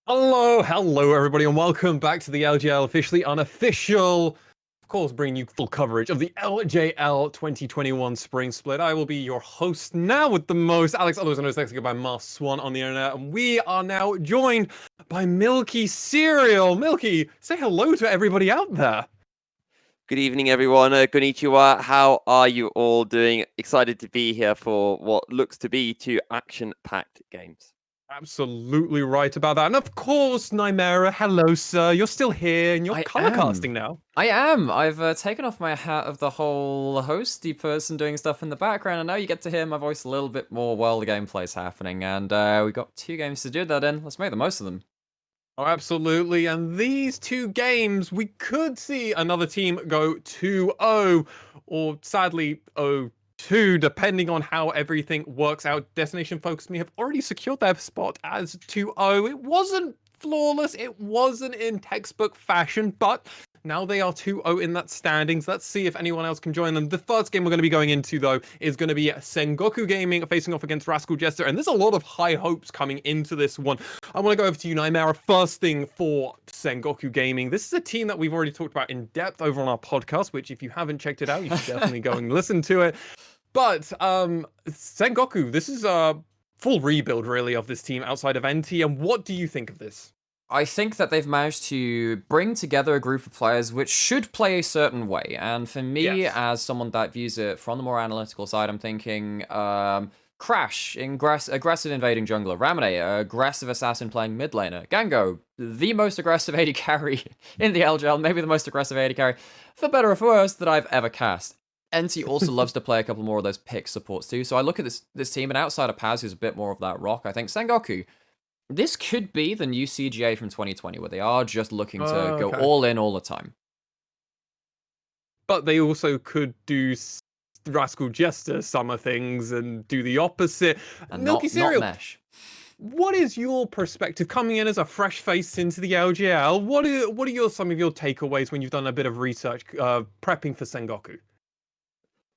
Hello everybody, and welcome back to the LJL officially unofficial, of course, bringing you full coverage of the LJL 2021 Spring Split. I will be your host now with the most, Alex, otherwise known as by Mars Swan on the internet, and we are now joined by Milky Cereal. Milky, say hello to everybody out there. Good evening, everyone. Konnichiwa. How are you all doing? Excited to be here for what looks to be two action-packed games. Absolutely right about that. And of course, Nymera, hello, sir. You're still here and you're color casting now. I am. I've taken off my hat of the whole hosty person doing stuff in the background, and now you get to hear my voice a little bit more while the gameplay's happening. And we've got 2 games to do that in. Let's make the most of them. Oh, absolutely. And these 2 games, we could see another team go 2-0, or sadly 0-2, depending on how everything works out. Destination Focus Me have already secured their spot as 2-0. It wasn't flawless, it wasn't in textbook fashion, but now they are 2-0 in that standings. Let's see if anyone else can join them. The first game we're going to be going into, though, is going to be Sengoku Gaming facing off against Rascal Jester, and there's a lot of high hopes coming into this one. I want to go over to you, Nymera. First thing for Sengoku Gaming. This is a team that we've already talked about in depth over on our podcast, which if you haven't checked it out, you should definitely go and listen to it. But Sengoku, this is a full rebuild, really, of this team outside of NT, and what do you think of this? I think that they've managed to bring together a group of players which should play a certain way. And for me, as someone that views it from the more analytical side, I'm thinking Crash, aggressive invading jungler. Ramune, aggressive assassin playing mid laner. Gango, the most aggressive AD carry in the LGL, maybe the most aggressive AD carry, for better or for worse, that I've ever cast. NT also loves to play a couple more of those pick supports too. So I look at this team, and outside of Paz, who's a bit more of that rock, I think Sengoku, this could be the new CGA from 2020, where they are just looking to go all in all the time. But they also could do Rascal Jester summer things and do the opposite. And Milky Cereal, not mesh. What is your perspective coming in as a fresh face into the LGL? What are some of your takeaways when you've done a bit of research prepping for Sengoku?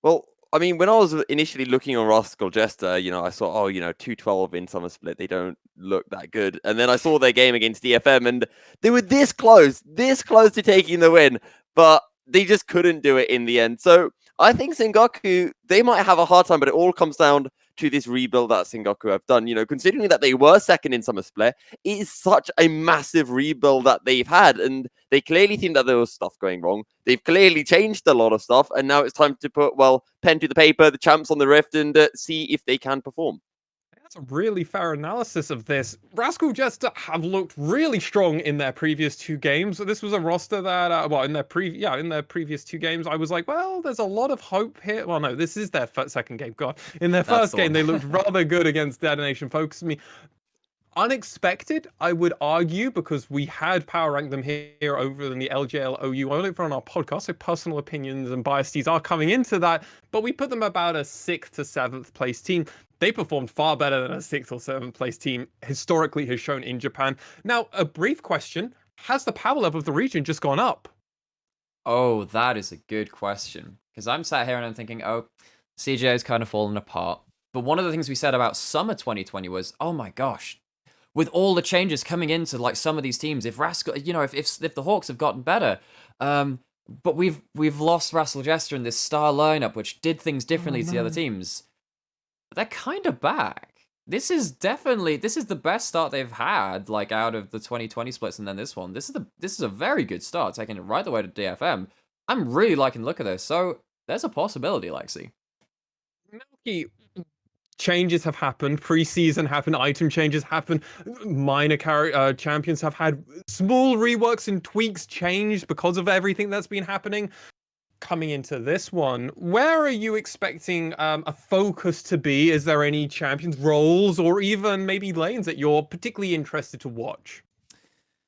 Well, I mean, when I was initially looking on Rascal Jester, I saw, 2-12 in Summer Split. They don't look that good. And then I saw their game against DFM, and they were this close to taking the win, but they just couldn't do it in the end. So I think Sengoku, they might have a hard time, but it all comes down to this rebuild that Sengoku have done. Considering that they were second in Summer Split, it is such a massive rebuild that they've had, and they clearly think that there was stuff going wrong. They've clearly changed a lot of stuff, and now it's time to put, pen to the paper, the champs on the Rift, and see if they can perform. That's a really fair analysis of this. Rascal Jester have looked really strong in their previous 2 games. This was a roster that, in their previous 2 games, I was like, well, there's a lot of hope here. Well, no, this is their second game. God, in their first game, they looked rather good against Destination Focus Me. Unexpected, I would argue, because we had power ranked them here over in the LJL OU. I only for on our podcast, so personal opinions and biases are coming into that, but we put them about a 6th to 7th place team. They performed far better than a 6th or 7th place team historically has shown in Japan. Now, a brief question, has the power level of the region just gone up? Oh, that is a good question. Because I'm sat here and I'm thinking, CJ has kind of fallen apart. But one of the things we said about summer 2020 was, oh my gosh, with all the changes coming into like some of these teams, if Rascal, if the Hawks have gotten better, but we've lost Rascal Jester in this star lineup, which did things differently to the other teams. They're kind of back. This is the best start they've had, like out of the 2020 splits, and then this one. This is a very good start, taking it right the way to DFM. I'm really liking the look of this. So there's a possibility, Lexi. Milky, changes have happened, preseason happened, item changes happened, minor champions have had small reworks and tweaks changed because of everything that's been happening. Coming into this one, where are you expecting a focus to be? Is there any champions roles or even maybe lanes that you're particularly interested to watch?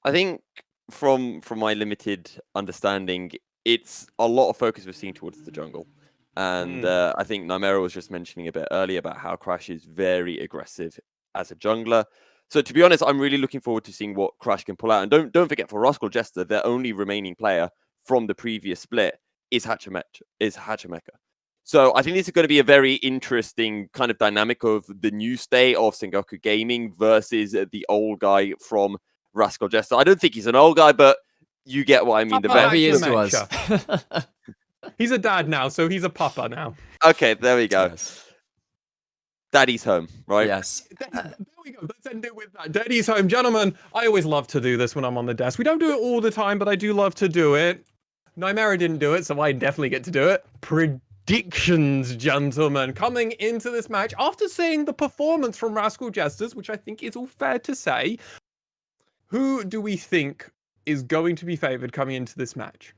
I think from my limited understanding, it's a lot of focus we're seeing towards the jungle. And I think Nymera was just mentioning a bit earlier about how Crash is very aggressive as a jungler. So to be honest, I'm really looking forward to seeing what Crash can pull out. And don't forget, for Rascal Jester, their only remaining player from the previous split is Hachimeka. So I think this is going to be a very interesting kind of dynamic of the new state of Sengoku Gaming versus the old guy from Rascal Jester. I don't think he's an old guy, but you get what I mean. The Papa Whatever vet. he likes is the to us. mecha. He's a dad now, so he's a papa now. Okay, there we go. Yes. Daddy's home, right? Yes. There we go. Let's end it with that. Daddy's home. Gentlemen, I always love to do this when I'm on the desk. We don't do it all the time, but I do love to do it. Nymera didn't do it, so I definitely get to do it. Predictions, gentlemen, coming into this match after seeing the performance from Rascal Jesters, which I think is all fair to say. Who do we think is going to be favored coming into this match?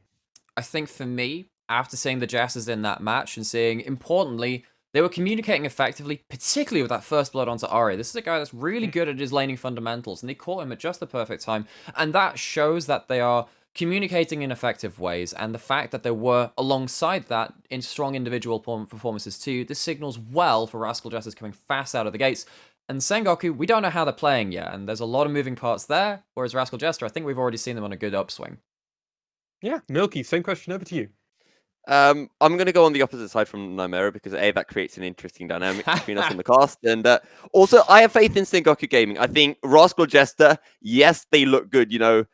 I think for me, after seeing the Jesters in that match and seeing, importantly, they were communicating effectively, particularly with that first blood onto Ari. This is a guy that's really good at his laning fundamentals, and they caught him at just the perfect time. And that shows that they are communicating in effective ways, and the fact that they were, alongside that, in strong individual performances too, this signals well for Rascal Jesters coming fast out of the gates. And Sengoku, we don't know how they're playing yet, and there's a lot of moving parts there, whereas Rascal Jester, I think we've already seen them on a good upswing. Yeah, Milky, same question over to you. I'm going to go on the opposite side from Nymera because A, that creates an interesting dynamic between us and the cast. And also, I have faith in Sengoku Gaming. I think Rascal Jester, yes, they look good. You know,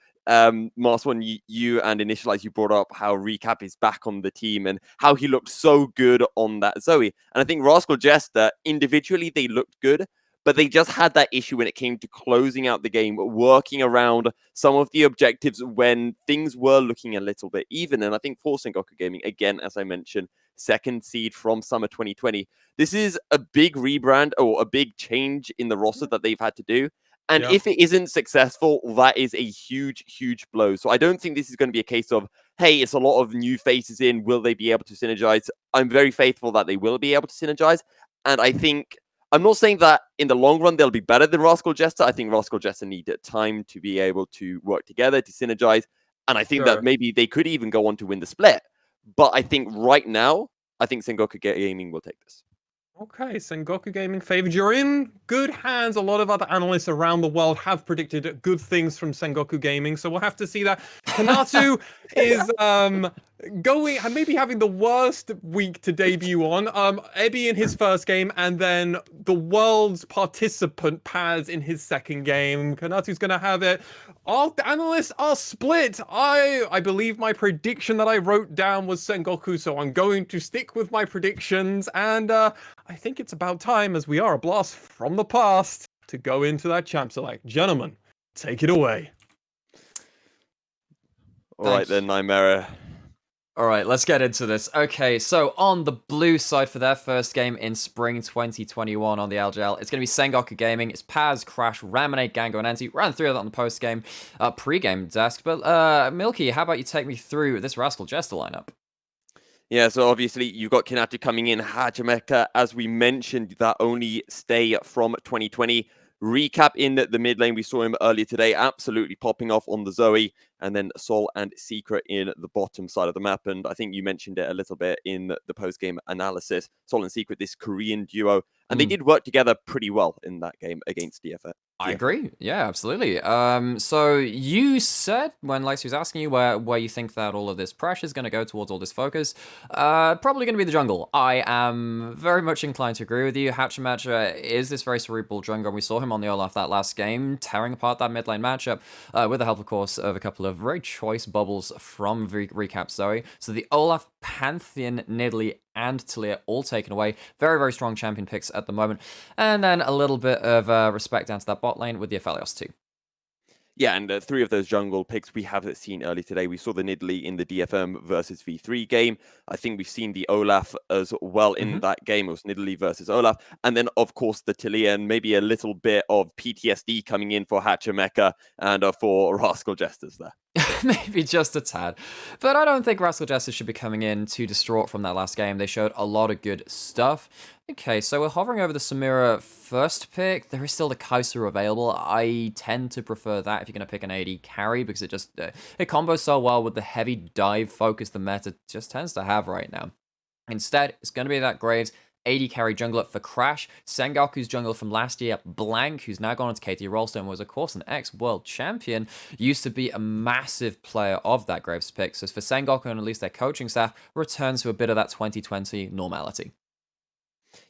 Mars One, you and Initialize, you brought up how Recap is back on the team and how he looked so good on that Zoe. And I think Rascal Jester, individually, they looked good. But they just had that issue when it came to closing out the game, working around some of the objectives when things were looking a little bit even. And I think for Sengoku Gaming, again, as I mentioned, second seed from summer 2020, this is a big rebrand or a big change in the roster that they've had to do. And if it isn't successful, that is a huge, huge blow. So I don't think this is going to be a case of, hey, it's a lot of new faces in. Will they be able to synergize? I'm very faithful that they will be able to synergize. And I think I'm not saying that in the long run they'll be better than Rascal Jester. I think Rascal Jester needed time to be able to work together, to synergize. And I think that maybe they could even go on to win the split. But I think right now, I think Sengoku Gaming will take this. Okay, Sengoku Gaming favored. You're in good hands. A lot of other analysts around the world have predicted good things from Sengoku Gaming, so we'll have to see that. Kanatu is going, maybe having the worst week to debut on. Ebi in his first game, and then the world's participant Paz in his second game. Kanatu's going to have it. All the analysts are split. I believe my prediction that I wrote down was Sengoku, so I'm going to stick with my predictions, and I think it's about time, as we are a blast from the past, to go into that champ select. Gentlemen, take it away. All right then, Nymera. All right, let's get into this. Okay, so on the blue side for their first game in spring 2021 on the LJL, it's going to be Sengoku Gaming. It's Paz, Crash, Raminate, Gango, and Anti. Ran through that on the post-game, pre-game desk. But Milky, how about you take me through this Rascal Jester lineup? Yeah, so obviously you've got Kinatu coming in, Hajimeka, as we mentioned, that only stay from 2020. Recap in the mid lane, we saw him earlier today, absolutely popping off on the Zoe, and then Sol and Secret in the bottom side of the map. And I think you mentioned it a little bit in the post-game analysis. Sol and Secret, this Korean duo, and they did work together pretty well in that game against DFF. I agree. Yeah, absolutely. So you said when Lexi was asking you where you think that all of this pressure is going to go towards all this focus, probably going to be the jungle. I am very much inclined to agree with you. Hachimacha is this very cerebral jungle, and we saw him on the Olaf that last game, tearing apart that mid lane matchup, with the help, of course, of a couple of very choice bubbles from Recap Zoe. So the Olaf, Pantheon, Nidalee, and Talia all taken away. Very, very strong champion picks at the moment. And then a little bit of respect down to that bot lane with the Aphelios too. Yeah, and three of those jungle picks we have seen early today. We saw the Nidalee in the DFM versus V3 game. I think we've seen the Olaf as well in that game. It was Nidalee versus Olaf. And then, of course, the Talia, and maybe a little bit of PTSD coming in for Hachimeka and for Rascal Jesters there. Maybe just a tad. But I don't think Rascal Jester should be coming in too distraught from that last game. They showed a lot of good stuff. Okay, so we're hovering over the Samira first pick. There is still the Kaiser available. I tend to prefer that if you're going to pick an AD carry, because it just it combos so well with the heavy dive focus the meta just tends to have right now. Instead, it's going to be that Graves AD carry jungler for Crash, Sengoku's jungler from last year, Blank, who's now gone on to KT Rolston, was of course an ex-world champion, used to be a massive player of that Graves pick. So for Sengoku and at least their coaching staff, returns to a bit of that 2020 normality.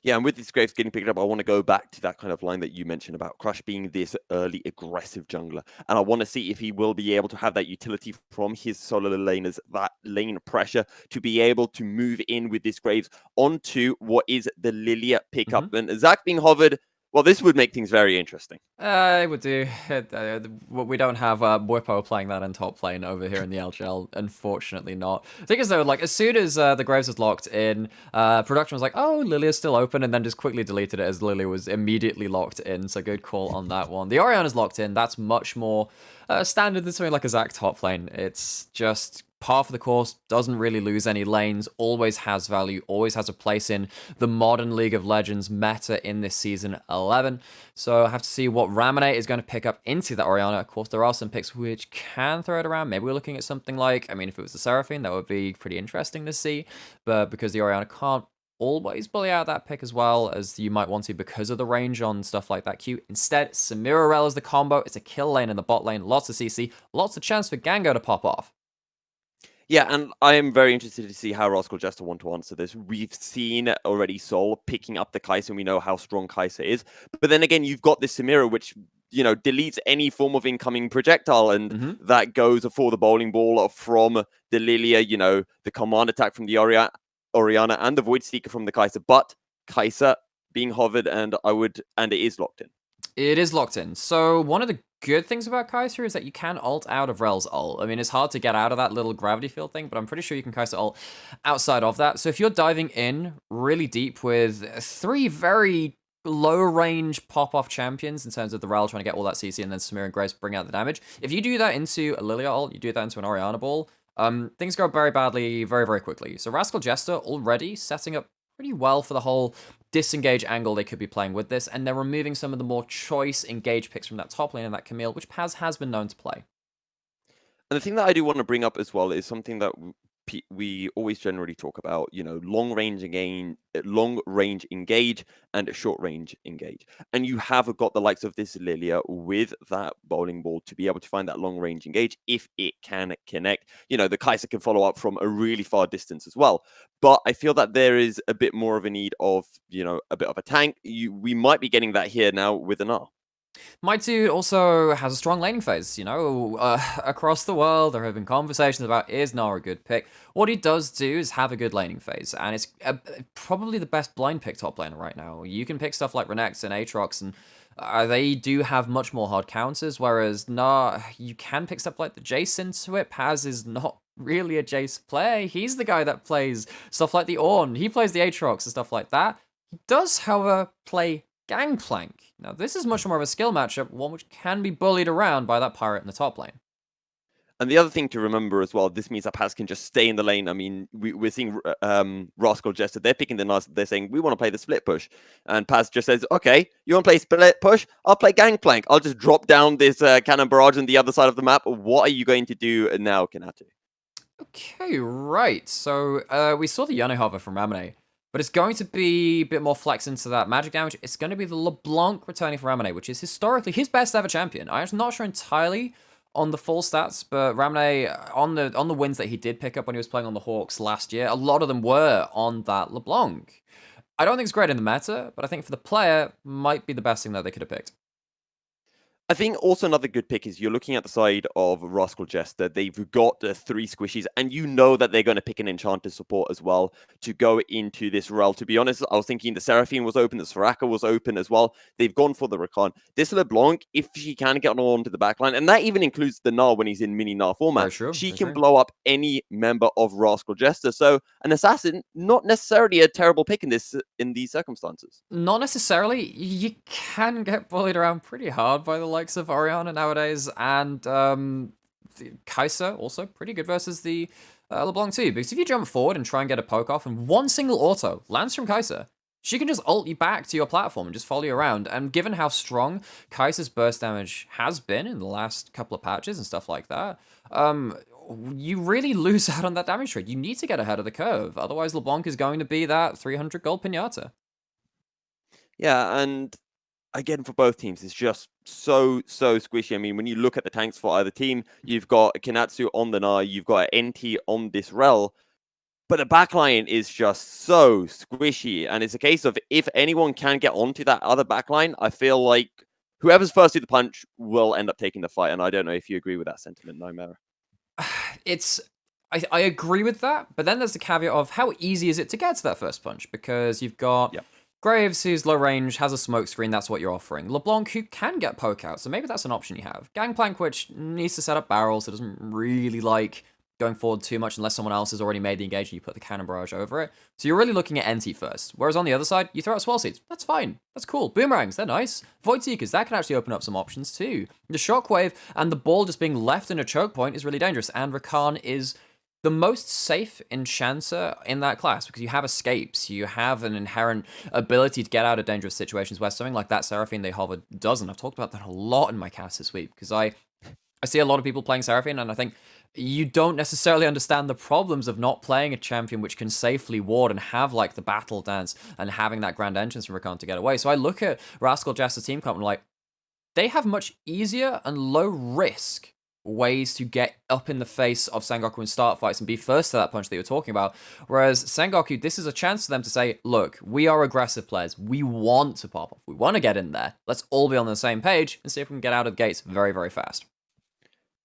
Yeah, and with these Graves getting picked up, I want to go back to that kind of line that you mentioned about Crush being this early aggressive jungler. And I want to see if he will be able to have that utility from his solo laners, that lane pressure, to be able to move in with this Graves onto what is the Lilia pickup. And Zach being hovered, well, this would make things very interesting. It would do. We don't have Whippo playing that in top lane over here in the LJL, unfortunately not. The thing is though, like as soon as the Graves was locked in, production was like, oh, Lilia's still open, and then just quickly deleted it as Lilia was immediately locked in, so good call on that one. The Orianna's locked in, that's much more standard than something like a Zac top lane. It's just par for the course, doesn't really lose any lanes, always has value, always has a place in the modern League of Legends meta in this season 11. So I have to see what Ramonate is going to pick up into that Orianna. Of course, there are some picks which can throw it around. Maybe we're looking at something like, I mean, if it was the Seraphine, that would be pretty interesting to see. But because the Orianna can't always bully out that pick as well as you might want to because of the range on stuff like that Q. Instead, Samira is the combo. It's a kill lane in the bot lane. Lots of CC, lots of chance for Gango to pop off. Yeah, and I am very interested to see how Rascal Jester want to answer this. We've seen already Sol picking up the Kai'Sa, and we know how strong Kai'Sa is. But then again, you've got this Samira, which, you know, deletes any form of incoming projectile, and that goes for the bowling ball from the Lilia, you know, the command attack from the Orianna, and the Void Seeker from the Kai'Sa. But Kai'Sa being hovered, and it is locked in. It is locked in. So one of the good things about Kai'Sa is that you can ult out of Rel's ult. I mean, it's hard to get out of that little gravity field thing, but I'm pretty sure you can Kai'Sa ult outside of that. So if you're diving in really deep with 3 very low-range pop-off champions in terms of the Rel trying to get all that CC and then Samir and Grace bring out the damage, if you do that into a Lilia ult, you do that into an Orianna ball, things go very badly very, very quickly. So Rascal Jester already setting up pretty well for the whole disengage angle they could be playing with this, and they're removing some of the more choice engage picks from that top lane and that Camille, which Paz has been known to play. And the thing that I do want to bring up as well is something that we always generally talk about, you know, long range engage and short range engage. And you have got the likes of this Lilia with that bowling ball to be able to find that long range engage if it can connect. You know, the Kai'Sa can follow up from a really far distance as well. But I feel that there is a bit more of a need of, you know, a bit of a tank. We might be getting that here now with an R. Mighty also has a strong laning phase, you know, across the world there have been conversations about is Gnar a good pick. What he does do is have a good laning phase, and it's probably the best blind pick top laner right now. You can pick stuff like Renex and Aatrox, and they do have much more hard counters, whereas Gnar, you can pick stuff like the Jace into it. Paz is not really a Jace player. He's the guy that plays stuff like the Ornn. He plays the Aatrox and stuff like that. He does, however, play Gangplank. Now, this is much more of a skill matchup, one which can be bullied around by that pirate in the top lane. And the other thing to remember as well, this means that Paz can just stay in the lane. I mean, we're seeing Rascal Jester, they're picking the nice, they're saying, we want to play the split push. And Paz just says, okay, you want to play split push? I'll play Gangplank. I'll just drop down this cannon barrage on the other side of the map. What are you going to do now, Kanatu? Okay, right. So we saw the Yone hover from Ramonade, but it's going to be a bit more flex into that magic damage. It's going to be the LeBlanc returning for Ramonade, which is historically his best ever champion. I'm not sure entirely on the full stats, but Ramonade, on the wins that he did pick up when he was playing on the Hawks last year, a lot of them were on that LeBlanc. I don't think it's great in the meta, but I think for the player, might be the best thing that they could have picked. I think also another good pick is you're looking at the side of Rascal Jester. They've got 3 squishies, and you know that they're going to pick an Enchanter support as well to go into this rel. To be honest, I was thinking the Seraphine was open, the Soraka was open as well. They've gone for the Rakan. This LeBlanc, if she can get onto the backline, and that even includes the Gnar when he's in mini Gnar format, she can blow up any member of Rascal Jester. So an Assassin, not necessarily a terrible pick in these circumstances. Not necessarily. You can get bullied around pretty hard by the likes of Orianna nowadays, and Kai'Sa also pretty good versus the LeBlanc too, because if you jump forward and try and get a poke off and one single auto lands from Kai'Sa, she can just ult you back to your platform and just follow you around. And given how strong Kai'Sa's burst damage has been in the last couple of patches and stuff like that, you really lose out on that damage trade. You need to get ahead of the curve, otherwise LeBlanc is going to be that 300 gold pinata. Yeah, and again, for both teams, it's just so squishy. I mean, when you look at the tanks for either team, you've got Kinatsu on the Gnar, you've got NT on this rel. But the backline is just so squishy. And it's a case of if anyone can get onto that other backline, I feel like whoever's first to the punch will end up taking the fight. And I don't know if you agree with that sentiment, Nightmare. I agree with that, but then there's the caveat of how easy is it to get to that first punch? Because you've got Graves, who's low range, has a smoke screen, that's what you're offering. LeBlanc, who can get poke out, so maybe that's an option you have. Gangplank, which needs to set up barrels, so doesn't really like going forward too much unless someone else has already made the engage and you put the cannon barrage over it. So you're really looking at NT first. Whereas on the other side, you throw out swell seeds. That's fine. That's cool. Boomerangs, they're nice. Void Seekers, that can actually open up some options too. The Shockwave and the ball just being left in a choke point is really dangerous, and Rakan is the most safe enchanter in that class because you have escapes, you have an inherent ability to get out of dangerous situations where something like that Seraphine they hover doesn't. I've talked about that a lot in my cast this week because I see a lot of people playing Seraphine and I think you don't necessarily understand the problems of not playing a champion which can safely ward and have like the battle dance and having that grand entrance from Rakan to get away. So I look at Rascal Jester team comp and like, they have much easier and low risk ways to get up in the face of Sengoku and start fights and be first to that punch that you're talking about. Whereas Sengoku, this is a chance for them to say, look, we are aggressive players. We want to pop off. We want to get in there. Let's all be on the same page and see if we can get out of the gates very, very fast.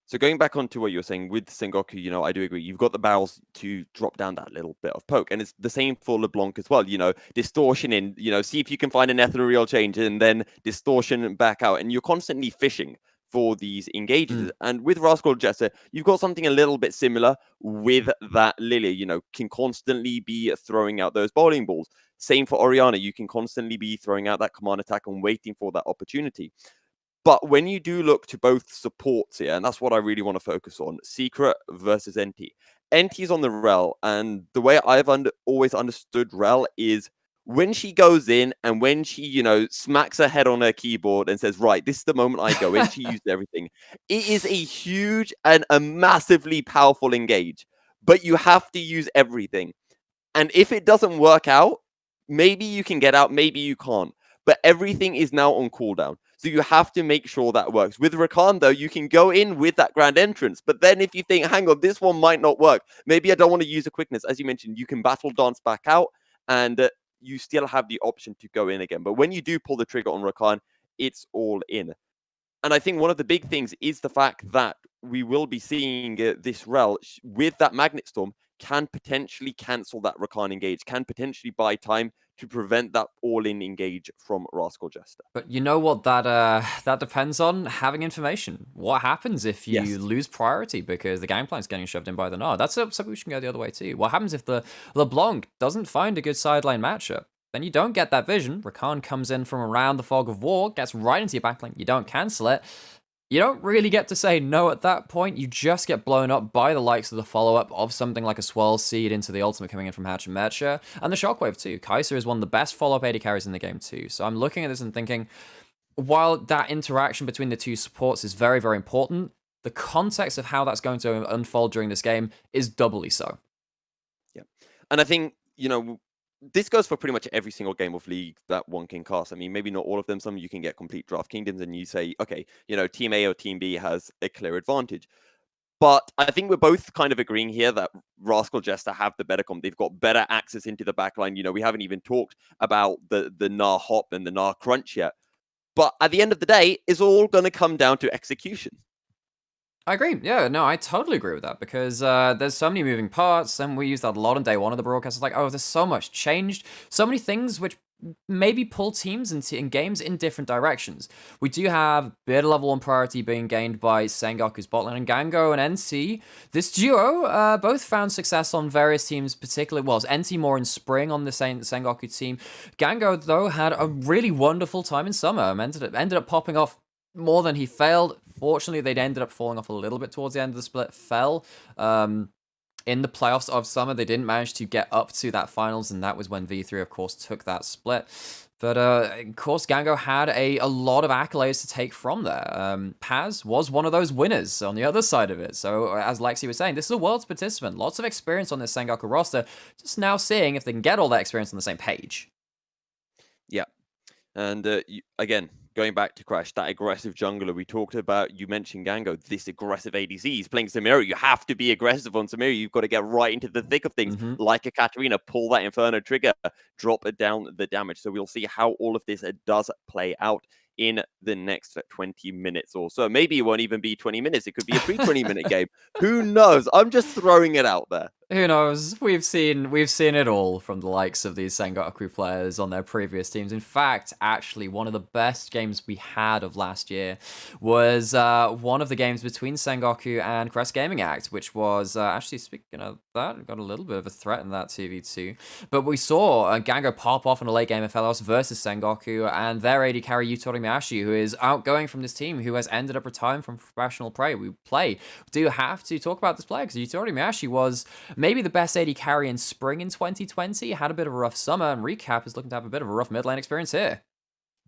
So going back onto what you were saying with Sengoku, I do agree. You've got the barrels to drop down that little bit of poke. And it's the same for LeBlanc as well. Distortion in, see if you can find an ethereal change and then distortion back out. And you're constantly fishing for these engages. And with Rascal Jester, you've got something a little bit similar with that Lily, can constantly be throwing out those bowling balls. Same for Orianna. You can constantly be throwing out that command attack and waiting for that opportunity. But when you do look to both supports here, and that's what I really want to focus on, Secret versus NT. NT's on the Rel, and the way I've always understood Rel is when she goes in and when she, smacks her head on her keyboard and says, right, this is the moment I go in, she used everything. It is a huge and a massively powerful engage, but you have to use everything. And if it doesn't work out, maybe you can get out, maybe you can't. But everything is now on cooldown. So you have to make sure that works. With Rakan, though, you can go in with that grand entrance. But then if you think, hang on, this one might not work. Maybe I don't want to use a quickness. As you mentioned, you can battle dance back out and you still have the option to go in again. But when you do pull the trigger on Rakan, it's all in. And I think one of the big things is the fact that we will be seeing this Rel with that Magnet Storm can potentially cancel that Rakan engage, can potentially buy time to prevent that all-in engage from Rascal Jester. But you know what that depends on? Having information. What happens if you lose priority because the gangplank's getting shoved in by the Nard? That's something we can go the other way too. What happens if the LeBlanc doesn't find a good sideline matchup? Then you don't get that vision. Rakan comes in from around the fog of war, gets right into your backlink. You don't cancel it. You don't really get to say no at that point. You just get blown up by the likes of the follow-up of something like a Swirl Seed into the ultimate coming in from Hatch and Mecha. And the Shockwave too. Kaiser is one of the best follow-up AD carries in the game too. So I'm looking at this and thinking, while that interaction between the two supports is very, very important, the context of how that's going to unfold during this game is doubly so. Yeah. And I think, this goes for pretty much every single game of League that one can cast. I mean, maybe not all of them. Some you can get complete draft kingdoms and you say, okay, Team A or Team B has a clear advantage. But I think we're both kind of agreeing here that Rascal Jester have the better comp. They've got better access into the backline. We haven't even talked about the Gnar hop and the Gnar crunch yet. But at the end of the day, it's all going to come down to execution. I agree. Yeah, no, I totally agree with that because there's so many moving parts, and we used that a lot on day one of the broadcast. It's like, oh, there's so much changed, so many things which maybe pull teams in games in different directions. We do have beta level 1 priority being gained by Sengoku's botlane and Gango and NC. This duo both found success on various teams, particularly, well, NC more in spring on the Sengoku team. Gango, though, had a really wonderful time in summer. Ended up popping off more than he failed. Fortunately, they'd ended up falling off a little bit towards the end of the split. Fell in the playoffs of summer. They didn't manage to get up to that finals, and that was when V3, of course, took that split. But, of course, Gango had a lot of accolades to take from there. Paz was one of those winners on the other side of it. So, as Lexi was saying, this is a world's participant. Lots of experience on this Sengoku roster. Just now seeing if they can get all that experience on the same page. Yeah. And, again, going back to Crash, that aggressive jungler we talked about, you mentioned Gango, this aggressive ADC. He's playing Samira. You have to be aggressive on Samira. You've got to get right into the thick of things, like a Katarina, pull that Inferno trigger, drop it down the damage. So we'll see how all of this does play out in the next 20 minutes or so. Maybe it won't even be 20 minutes. It could be a pre-20-minute game. Who knows? I'm just throwing it out there. Who knows? We've seen it all from the likes of these Sengoku players on their previous teams. In fact, actually, one of the best games we had of last year was one of the games between Sengoku and Crest Gaming Act, which was actually, speaking of that, got a little bit of a threat in that 2v2. But we saw Gango pop off in a late game of Felos versus Sengoku, and their AD carry Yutori Miyashi, who is outgoing from this team, who has ended up retiring from professional play. We do have to talk about this player, because Yutori Miyashi was maybe the best AD carry in spring in 2020, had a bit of a rough summer, and Recap is looking to have a bit of a rough mid lane experience here.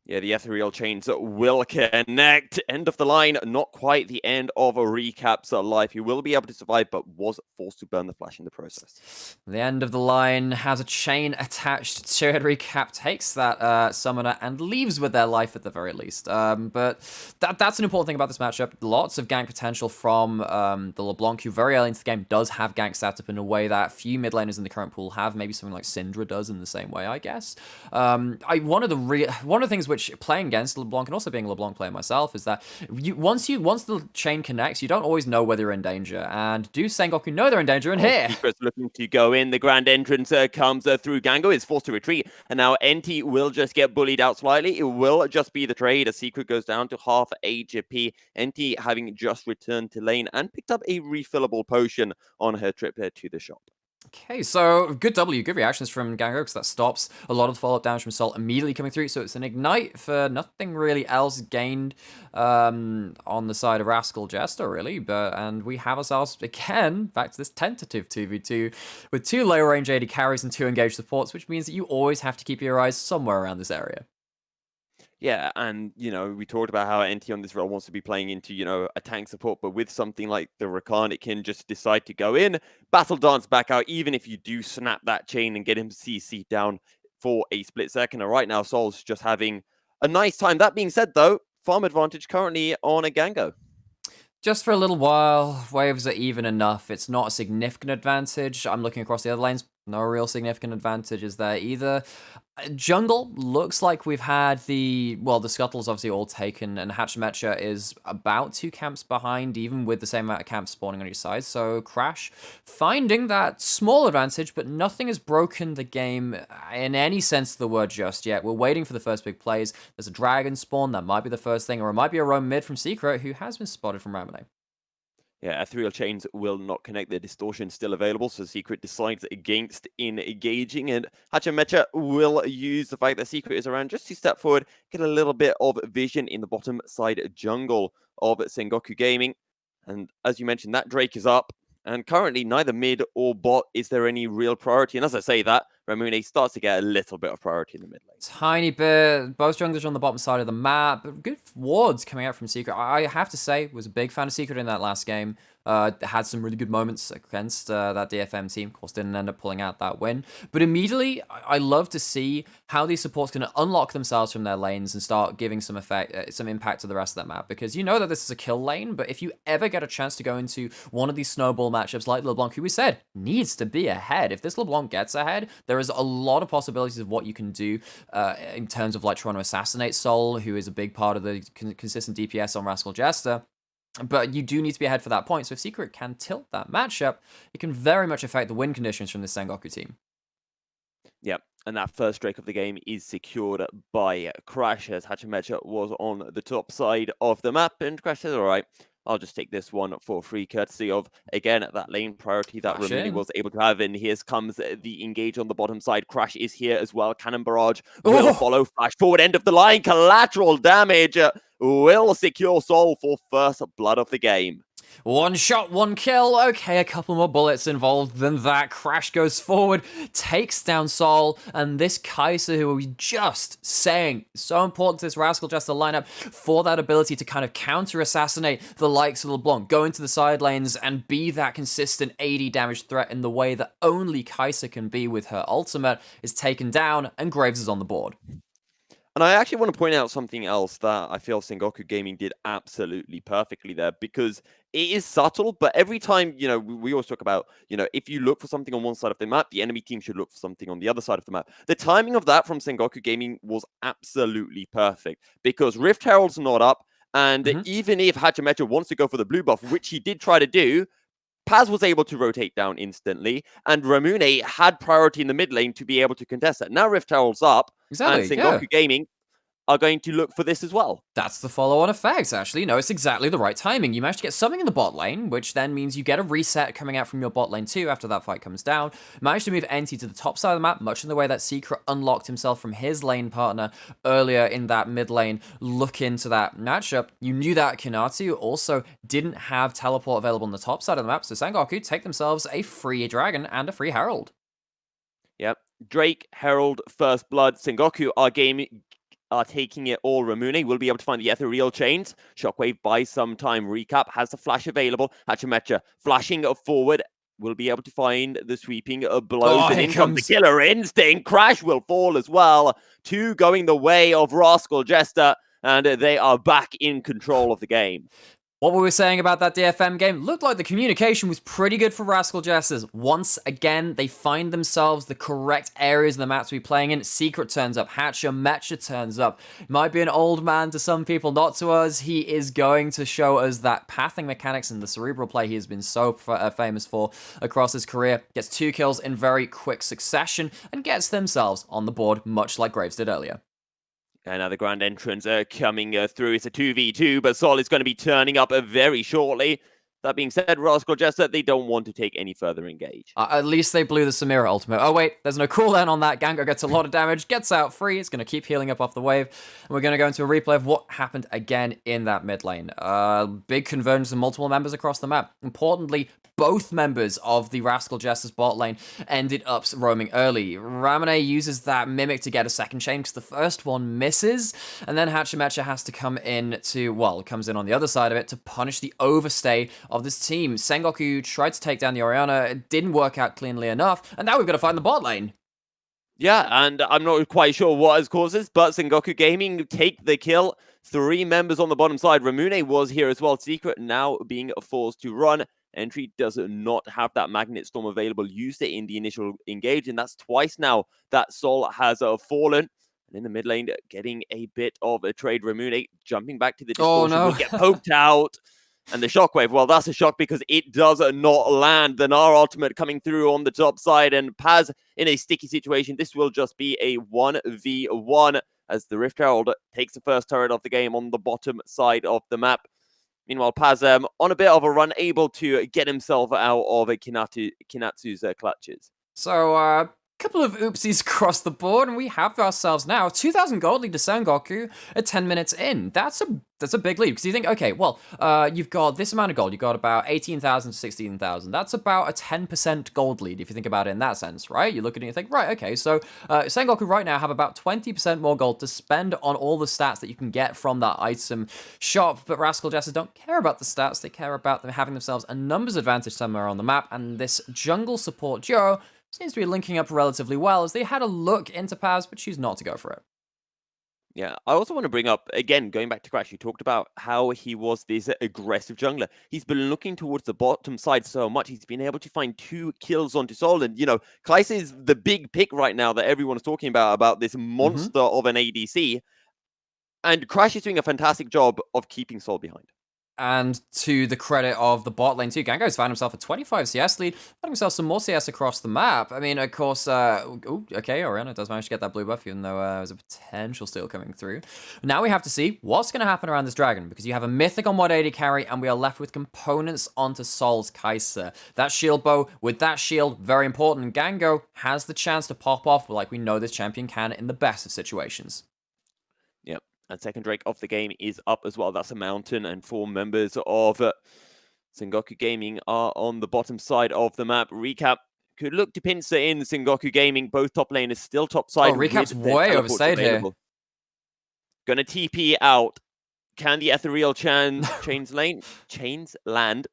Yeah, the ethereal chains will connect. End of the line, not quite the end of a Recap's life. He will be able to survive, but was forced to burn the flash in the process. The end of the line has a chain attached to it. Recap takes that summoner and leaves with their life at the very least. But that's an important thing about this matchup. Lots of gank potential from the LeBlanc, who very early into the game does have gank setup in a way that few mid laners in the current pool have. Maybe something like Syndra does in the same way, I guess. One of the things which playing against LeBlanc, and also being a LeBlanc player myself, is that once the chain connects, you don't always know whether you're in danger. And do Sengoku know they're in danger? And here, Secret's looking to go in. The grand entrance comes through. Gango is forced to retreat, and now NT will just get bullied out slightly. It will just be the trade. A Secret goes down to half HP. NT having just returned to lane and picked up a refillable potion on her trip to the shop. Okay, so good reactions from Gango, because that stops a lot of the follow-up damage from Salt immediately coming through, so it's an ignite for nothing really else gained on the side of Rascal Jester, really, and we have ourselves, again, back to this tentative 2v2, with 2 low-range AD carries and 2 engaged supports, which means that you always have to keep your eyes somewhere around this area. Yeah, and, we talked about how NT on this role wants to be playing into, a tank support, but with something like the Rakan, it can just decide to go in, battle dance back out, even if you do snap that chain and get him CC down for a split second. And right now, Sol's just having a nice time. That being said, though, farm advantage currently on a Gango. Just for a little while, waves are even enough. It's not a significant advantage. I'm looking across the other lanes. No real significant advantages there either. Jungle looks like we've had the scuttle's obviously all taken, and Hachimecha is about 2 camps behind, even with the same amount of camps spawning on each side. So Crash finding that small advantage, but nothing has broken the game in any sense of the word just yet. We're waiting for the first big plays. There's a dragon spawn, that might be the first thing, or it might be a roam mid from Secret, who has been spotted from Ramune. Yeah, ethereal chains will not connect. The distortion still available, so Secret decides against engaging, and Hachimecha will use the fact that Secret is around just to step forward, get a little bit of vision in the bottom side jungle of Sengoku Gaming. And as you mentioned, that Drake is up, and currently neither mid or bot is there any real priority. And as I say that, Ramune starts to get a little bit of priority in the mid lane. Tiny bit. Both junglers are on the bottom side of the map, but good wards coming out from Secret. I have to say, was a big fan of Secret in that last game. Had some really good moments against that DFM team. Of course, didn't end up pulling out that win. But immediately, I love to see how these supports can unlock themselves from their lanes and start giving some impact to the rest of that map. Because you know that this is a kill lane, but if you ever get a chance to go into one of these snowball matchups like LeBlanc, who we said needs to be ahead. If this LeBlanc gets ahead, there is a lot of possibilities of what you can do in terms of like trying to assassinate Sol, who is a big part of the consistent DPS on Rascal Jester. But you do need to be ahead for that point. So if Secret can tilt that matchup, it can very much affect the win conditions from the Sengoku team. Yep, and that first Drake of the game is secured by Crash, as Hachimecha was on the top side of the map, and Crash says, all right, I'll just take this one for free, courtesy of, again, that lane priority that Ramune was able to have. And here comes the engage on the bottom side. Crash is here as well. Cannon Barrage will follow. Flash forward, end of the line. Collateral damage will secure Sol for first blood of the game. 1 shot, 1 kill. Okay, a couple more bullets involved than that. Crash goes forward, takes down Sol, and this Kai'Sa, who we just saying is so important to this Rascal Jester lineup for that ability to kind of counter-assassinate the likes of LeBlanc, go into the side lanes and be that consistent 80 damage threat in the way that only Kai'Sa can be with her ultimate, is taken down, and Graves is on the board. And I actually want to point out something else that I feel Sengoku Gaming did absolutely perfectly there, because it is subtle, but every time, we always talk about, if you look for something on one side of the map, the enemy team should look for something on the other side of the map. The timing of that from Sengoku Gaming was absolutely perfect, because Rift Herald's not up, and even if Hachimecha wants to go for the blue buff, which he did try to do, Paz was able to rotate down instantly, and Ramune had priority in the mid lane to be able to contest that. Now Rift Herald's up, and Exactly, Sengoku Gaming are going to look for this as well. That's the follow-on effect, actually. No, it's exactly the right timing. You manage to get something in the bot lane, which then means you get a reset coming out from your bot lane too after that fight comes down. Manage to move NT to the top side of the map, much in the way that Secret unlocked himself from his lane partner earlier in that mid lane. Look into that matchup. You knew that Kinatu also didn't have teleport available on the top side of the map, so Sengoku take themselves a free dragon and a free herald. Yep. Drake, Herald, First Blood, Sengoku are taking it all. Ramune will be able to find the ethereal chains. Shockwave buys some time. Recap has the flash available. Hachimecha flashing forward. Will be able to find the sweeping blows. And in comes the killer instinct. Crash will fall as well. 2 going the way of Rascal Jester. And they are back in control of the game. What we were saying about that DFM game looked like the communication was pretty good for Rascal Jesters. Once again, they find themselves the correct areas of the map to be playing in. Secret turns up, Hachimecha turns up. Might be an old man to some people, not to us. He is going to show us that pathing mechanics and the cerebral play he has been so famous for across his career. Gets 2 kills in very quick succession and gets themselves on the board, much like Graves did earlier. And now the grand entrance coming through. It's a 2v2, but Sol is going to be turning up very shortly. That being said, Rascal Jester, they don't want to take any further engage. At least they blew the Samira ultimate. Oh wait, there's no cooldown on that. Gango gets a lot of damage, gets out free. It's going to keep healing up off the wave. And we're going to go into a replay of what happened again in that mid lane. Big convergence of multiple members across the map. Importantly, both members of the Rascal Jester's bot lane ended up roaming early. Ramune uses that Mimic to get a second chain because the first one misses, and then Hachimecha has to come in to, comes in on the other side of it to punish the overstay of this team. Sengoku tried to take down the Orianna, it didn't work out cleanly enough, and now we've got to find the bot lane. Yeah, and I'm not quite sure what has caused this, but Sengoku Gaming take the kill. 3 members on the bottom side. Ramune was here as well. Secret now being forced to run. Entry does not have that Magnet Storm available. Used it in the initial engage, and that's twice now that Sol has fallen. And in the mid lane, getting a bit of a trade. Ramune jumping back to the distortion. Will get poked out. And the Shockwave, well, that's a shock because it does not land. The Gnar ultimate coming through on the top side, and Paz in a sticky situation. This will just be a 1v1 as the Rift Herald takes the first turret of the game on the bottom side of the map. Meanwhile, Paz on a bit of a run, able to get himself out of Kinatsu's clutches. So, couple of oopsies across the board, and we have ourselves now 2,000 gold lead to Sengoku at 10 minutes in. That's a big lead, because you think, okay, you've got this amount of gold. You've got about 18,000 to 16,000. That's about a 10% gold lead, if you think about it in that sense, right? You look at it and you think, right, okay, so Sengoku right now have about 20% more gold to spend on all the stats that you can get from that item shop, but Rascal Jesters don't care about the stats. They care about them having themselves a numbers advantage somewhere on the map, and this jungle support duo seems to be linking up relatively well, as they had a look into Paz, but choose not to go for it. Yeah, I also want to bring up, again, going back to Crash, you talked about how he was this aggressive jungler. He's been looking towards the bottom side so much, he's been able to find 2 kills onto Sol, and, Kleist is the big pick right now that everyone's talking about this monster of an ADC, and Crash is doing a fantastic job of keeping Sol behind. And to the credit of the bot lane too, Gango's found himself a 25 CS lead, found himself some more CS across the map. I mean, of course, okay, Orianna does manage to get that blue buff, even though there's a potential steal coming through. Now we have to see what's going to happen around this dragon, because you have a Mythic on 180 carry, and we are left with components onto Sol's Kai'Sa. That shield bow, with that shield, very important. Gango has the chance to pop off like we know this champion can in the best of situations. Yep. And second Drake of the game is up as well. That's a Mountain, and 4 members of Sengoku Gaming are on the bottom side of the map. Recap could look to pincer in Sengoku Gaming. Both top laners still top side. Oh, Recap's way overstayed here. Gonna TP out. Can the Ethereal chains land?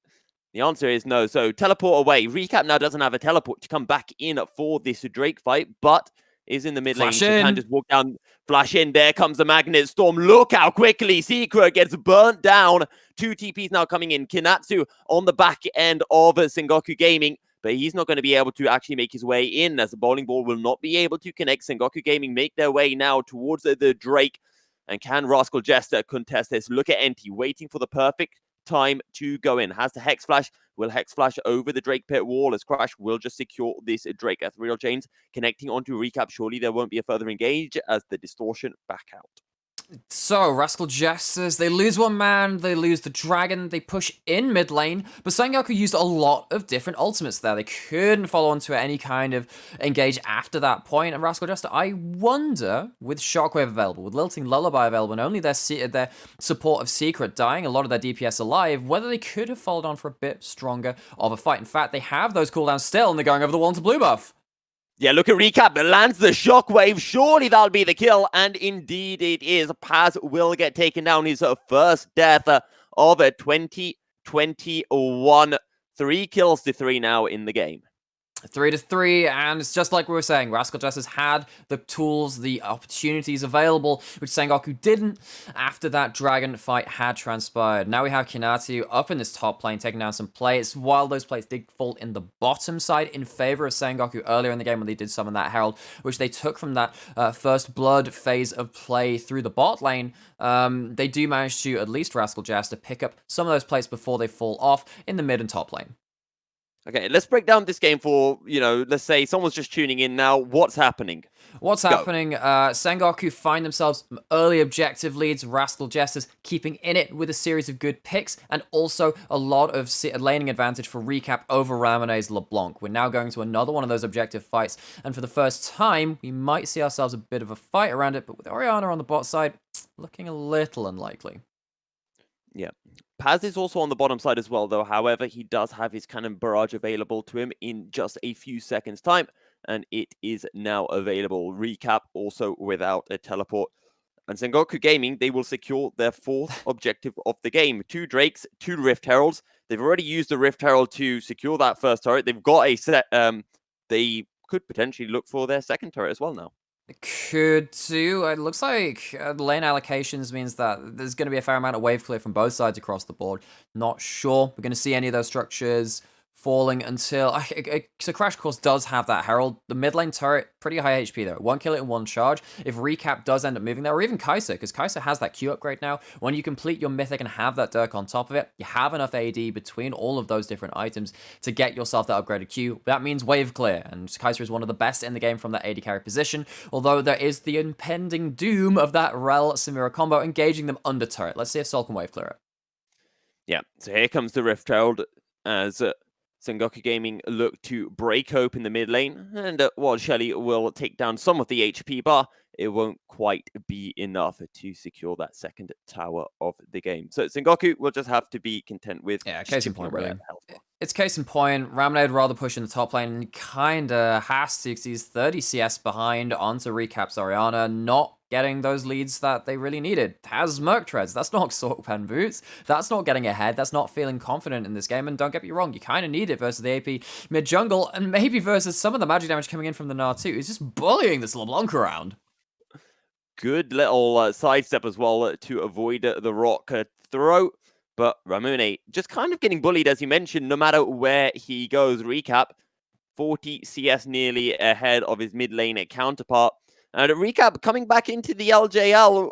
The answer is no. So teleport away. Recap now doesn't have a teleport to come back in for this Drake fight, but is in the mid Flash lane. She can in. just walk down, flash in. There comes the Magnet Storm. Look how quickly Secret gets burnt down. 2 TPs now coming in. Kinatsu on the back end of Sengoku Gaming, but he's not going to be able to actually make his way in, as the bowling ball will not be able to connect. Sengoku Gaming make their way now towards the Drake. And can Rascal Jester contest this? Look at Enti waiting for the perfect time to go in. Has the Hex Flash. Will Hex Flash over the Drake pit wall, as Crash will just secure this Drake. Ethereal Chains connecting onto Recap. Surely there won't be a further engage as the Distortion back out. So, Rascal Jesters, they lose one man, they lose the dragon, they push in mid lane, but Sengoku used a lot of different ultimates there. They couldn't follow onto any kind of engage after that point, and Rascal Jester, I wonder, with Shockwave available, with Lilting Lullaby available, and only their support of Secret dying, a lot of their DPS alive, whether they could have followed on for a bit stronger of a fight. In fact, they have those cooldowns still, and they're going over the wall to blue buff. Yeah, look at Recap. It lands the Shockwave. Surely that'll be the kill. And indeed it is. Paz will get taken down. His first death of 2021. 3 kills to 3 now in the game. 3-3, and it's just like we were saying, Rascal Jesters had the tools, the opportunities available, which Sengoku didn't after that dragon fight had transpired. Now we have Kinatu up in this top lane, taking down some plays, while those plays did fall in the bottom side in favor of Sengoku earlier in the game when they did summon that Herald, which they took from that first blood phase of play through the bot lane. They do manage to, at least Rascal Jester, pick up some of those plays before they fall off in the mid and top lane. Okay, let's break down this game for, let's say someone's just tuning in now. What's happening? What's happening? Sengoku find themselves early objective leads, Rascal Jesters keeping in it with a series of good picks, and also a lot of laning advantage for Recap over Ramene's LeBlanc. We're now going to another one of those objective fights, and for the first time, we might see ourselves a bit of a fight around it, but with Orianna on the bot side, looking a little unlikely. Yeah. Paz is also on the bottom side as well, though. However, he does have his cannon barrage available to him in just a few seconds' time, and it is now available. Recap also without a teleport. And Sengoku Gaming, they will secure their 4th objective of the game. 2 Drakes, 2 Rift Heralds. They've already used the Rift Herald to secure that first turret. They've got a set. They could potentially look for their second turret as well now. Could do. It looks like lane allocations means that there's going to be a fair amount of wave clear from both sides across the board. Not sure we're going to see any of those structures falling until... So Crash Course does have that Herald. The mid lane turret, pretty high HP though. 1 kill it in 1 charge. If Recap does end up moving there, or even Kai'Sa, because Kai'Sa has that Q upgrade now. When you complete your Mythic and have that Dirk on top of it, you have enough AD between all of those different items to get yourself that upgraded Q. That means wave clear, and Kai'Sa is one of the best in the game from that AD carry position, although there is the impending doom of that Rel Samira combo engaging them under turret. Let's see if Sol can wave clear it. Yeah, so here comes the Rift Herald as... Sengoku Gaming look to break open the mid lane, and while Shelly will take down some of the HP bar, it won't quite be enough to secure that second tower of the game. So Sengoku will just have to be content with... Yeah, case in point, really. It's case in point. Ramen'd rather push in the top lane, and he kinda has to, because he's 30 CS behind onto Recap's Orianna, not getting those leads that they really needed. Has Merc Treads. That's not Sork Pen Boots. That's not getting ahead. That's not feeling confident in this game. And don't get me wrong, you kind of need it versus the AP mid-jungle, and maybe versus some of the magic damage coming in from the Gnar too. He's just bullying this LeBlanc around. Good little sidestep as well to avoid the rock throw. But Ramune just kind of getting bullied, as you mentioned, no matter where he goes. Recap, 40 CS nearly ahead of his mid lane counterpart. And Recap coming back into the LJL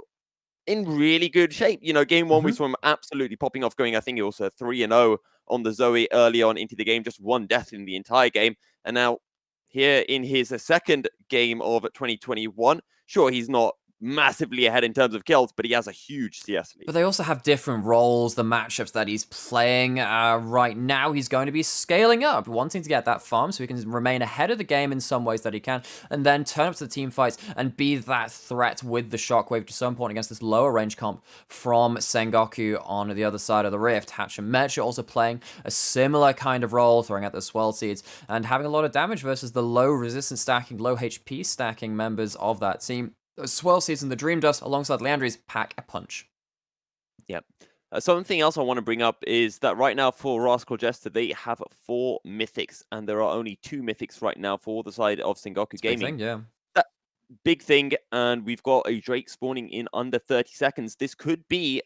in really good shape. Game 1 we saw him absolutely popping off, going, I think it was 3-0 on the Zoe early on into the game, just 1 death in the entire game. And now here in his second game of 2021, sure, he's not massively ahead in terms of kills, but he has a huge CS lead. But they also have different roles, the matchups that he's playing. Right now, he's going to be scaling up, wanting to get that farm so he can remain ahead of the game in some ways that he can, and then turn up to the team fights and be that threat with the Shockwave, which is so important against this lower range comp from Sengoku on the other side of the Rift. Hatch and Metch are also playing a similar kind of role, throwing out the Swell Seeds and having a lot of damage versus the low resistance stacking, low HP stacking members of that team. The Swell Seeds and the Dream Dust alongside Leandri's pack a punch. Yep. Something else I want to bring up is that right now for Rascal Jester, they have 4 mythics, and there are only 2 mythics right now for the side of Sengoku Gaming. Yeah. big thing, and we've got a Drake spawning in under 30 seconds. This could be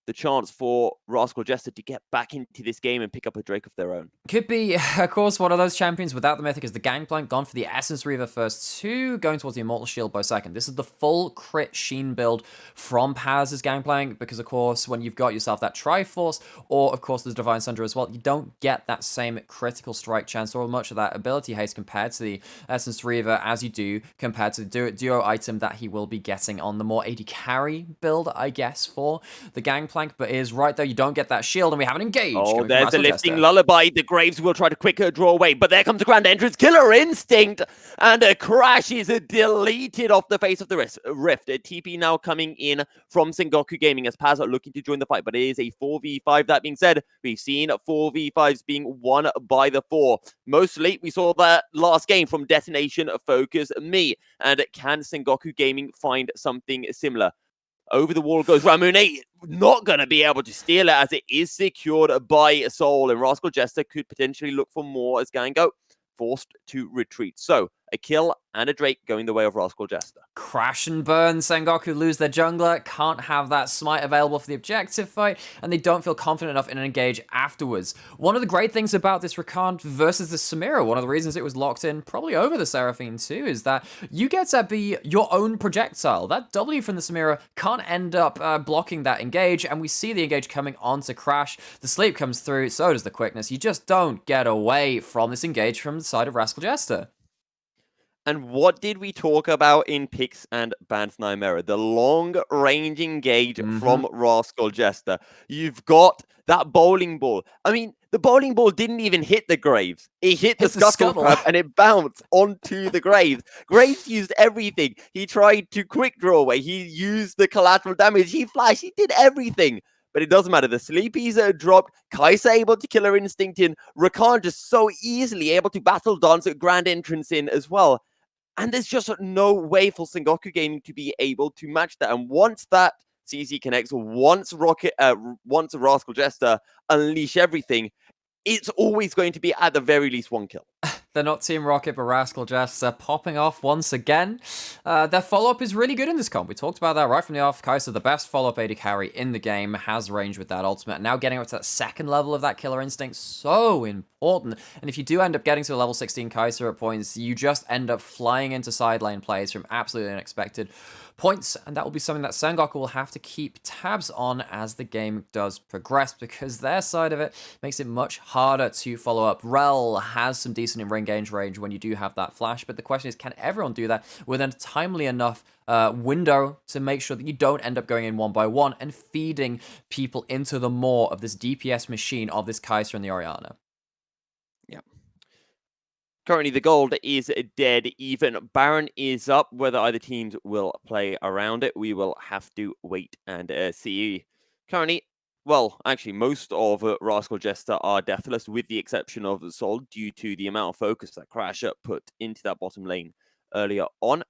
the chance for Rascal Jester to get back into this game and pick up a Drake of their own. Could be, of course, one of those champions without the Mythic is the Gangplank, gone for the Essence Reaver first two, going towards the Immortal Shield by second. This is the full crit Sheen build from Paz's Gangplank, because, of course, when you've got yourself that Triforce, or, of course, there's Divine Sunder as well, you don't get that same critical strike chance or much of that ability haste compared to the Essence Reaver as you do compared to the duo item that he will be getting on the more AD carry build, I guess, for the Gangplank. But it is right, though, you don't get that shield, and we haven't engaged. Oh, there's a lifting lullaby. The Graves will try to quicker draw away, but there comes the Grand Entrance. Killer Instinct, and a crash is deleted off the face of the rift. A TP now coming in from Sengoku Gaming as Paz are looking to join the fight, but it is a 4v5. That being said, we've seen 4v5s being won by the 4. Mostly, we saw that last game from Detonation Focus Me, and can Sengoku Gaming find something similar? Over the wall goes Ramune, not going to be able to steal it as it is secured by Soul, and Rascal Jester could potentially look for more as Gango forced to retreat. So, a kill and a Drake going the way of Rascal Jester. Crash and burn. Sengoku lose their jungler, can't have that smite available for the objective fight, and they don't feel confident enough in an engage afterwards. One of the great things about this Rakan versus the Samira, one of the reasons it was locked in, probably over the Seraphine too, is that you get to be your own projectile. That W from the Samira can't end up blocking that engage, and we see the engage coming onto Crash. The sleep comes through, so does the quickness. You just don't get away from this engage from the side of Rascal Jester. And what did we talk about in Pix and Bans Nightmare? The long-range engage from Rascal Jester. You've got that bowling ball. I mean, the bowling ball didn't even hit the Graves. It hit the Scuttle Crab and it bounced onto the Graves. Graves used everything. He tried to quick draw away. He used the collateral damage. He flashed. He did everything. But it doesn't matter. The Sleepies are dropped. Kaisa able to kill her instinct in. Rakan just so easily able to battle dance a Grand Entrance in as well. And there's just no way for Sengoku Gaming to be able to match that. And once that CC connects, once Rascal Jester unleash everything, it's always going to be at the very least one kill. They're not Team Rocket, but Rascal Jester popping off once again. Their follow-up is really good in this comp. We talked about that right from the off. Kaisa, the best follow-up AD carry in the game, has range with that ultimate. Now getting up to that second level of that Killer Instinct, so important. And if you do end up getting to a level 16 Kaisa at points, you just end up flying into side lane plays from absolutely unexpected points, and that will be something that Sengoku will have to keep tabs on as the game does progress, because their side of it makes it much harder to follow up. Rel has some decent in-ring range when you do have that flash, but the question is, can everyone do that within a timely enough window to make sure that you don't end up going in one by one and feeding people into the maw of this DPS machine of this Kaiser and the Orianna? Currently, the gold is dead even. Baron is up. Whether either teams will play around it, we will have to wait and see. Currently, well, actually, most of Rascal Jester are deathless, with the exception of Sol, due to the amount of focus that Crash put into that bottom lane earlier on.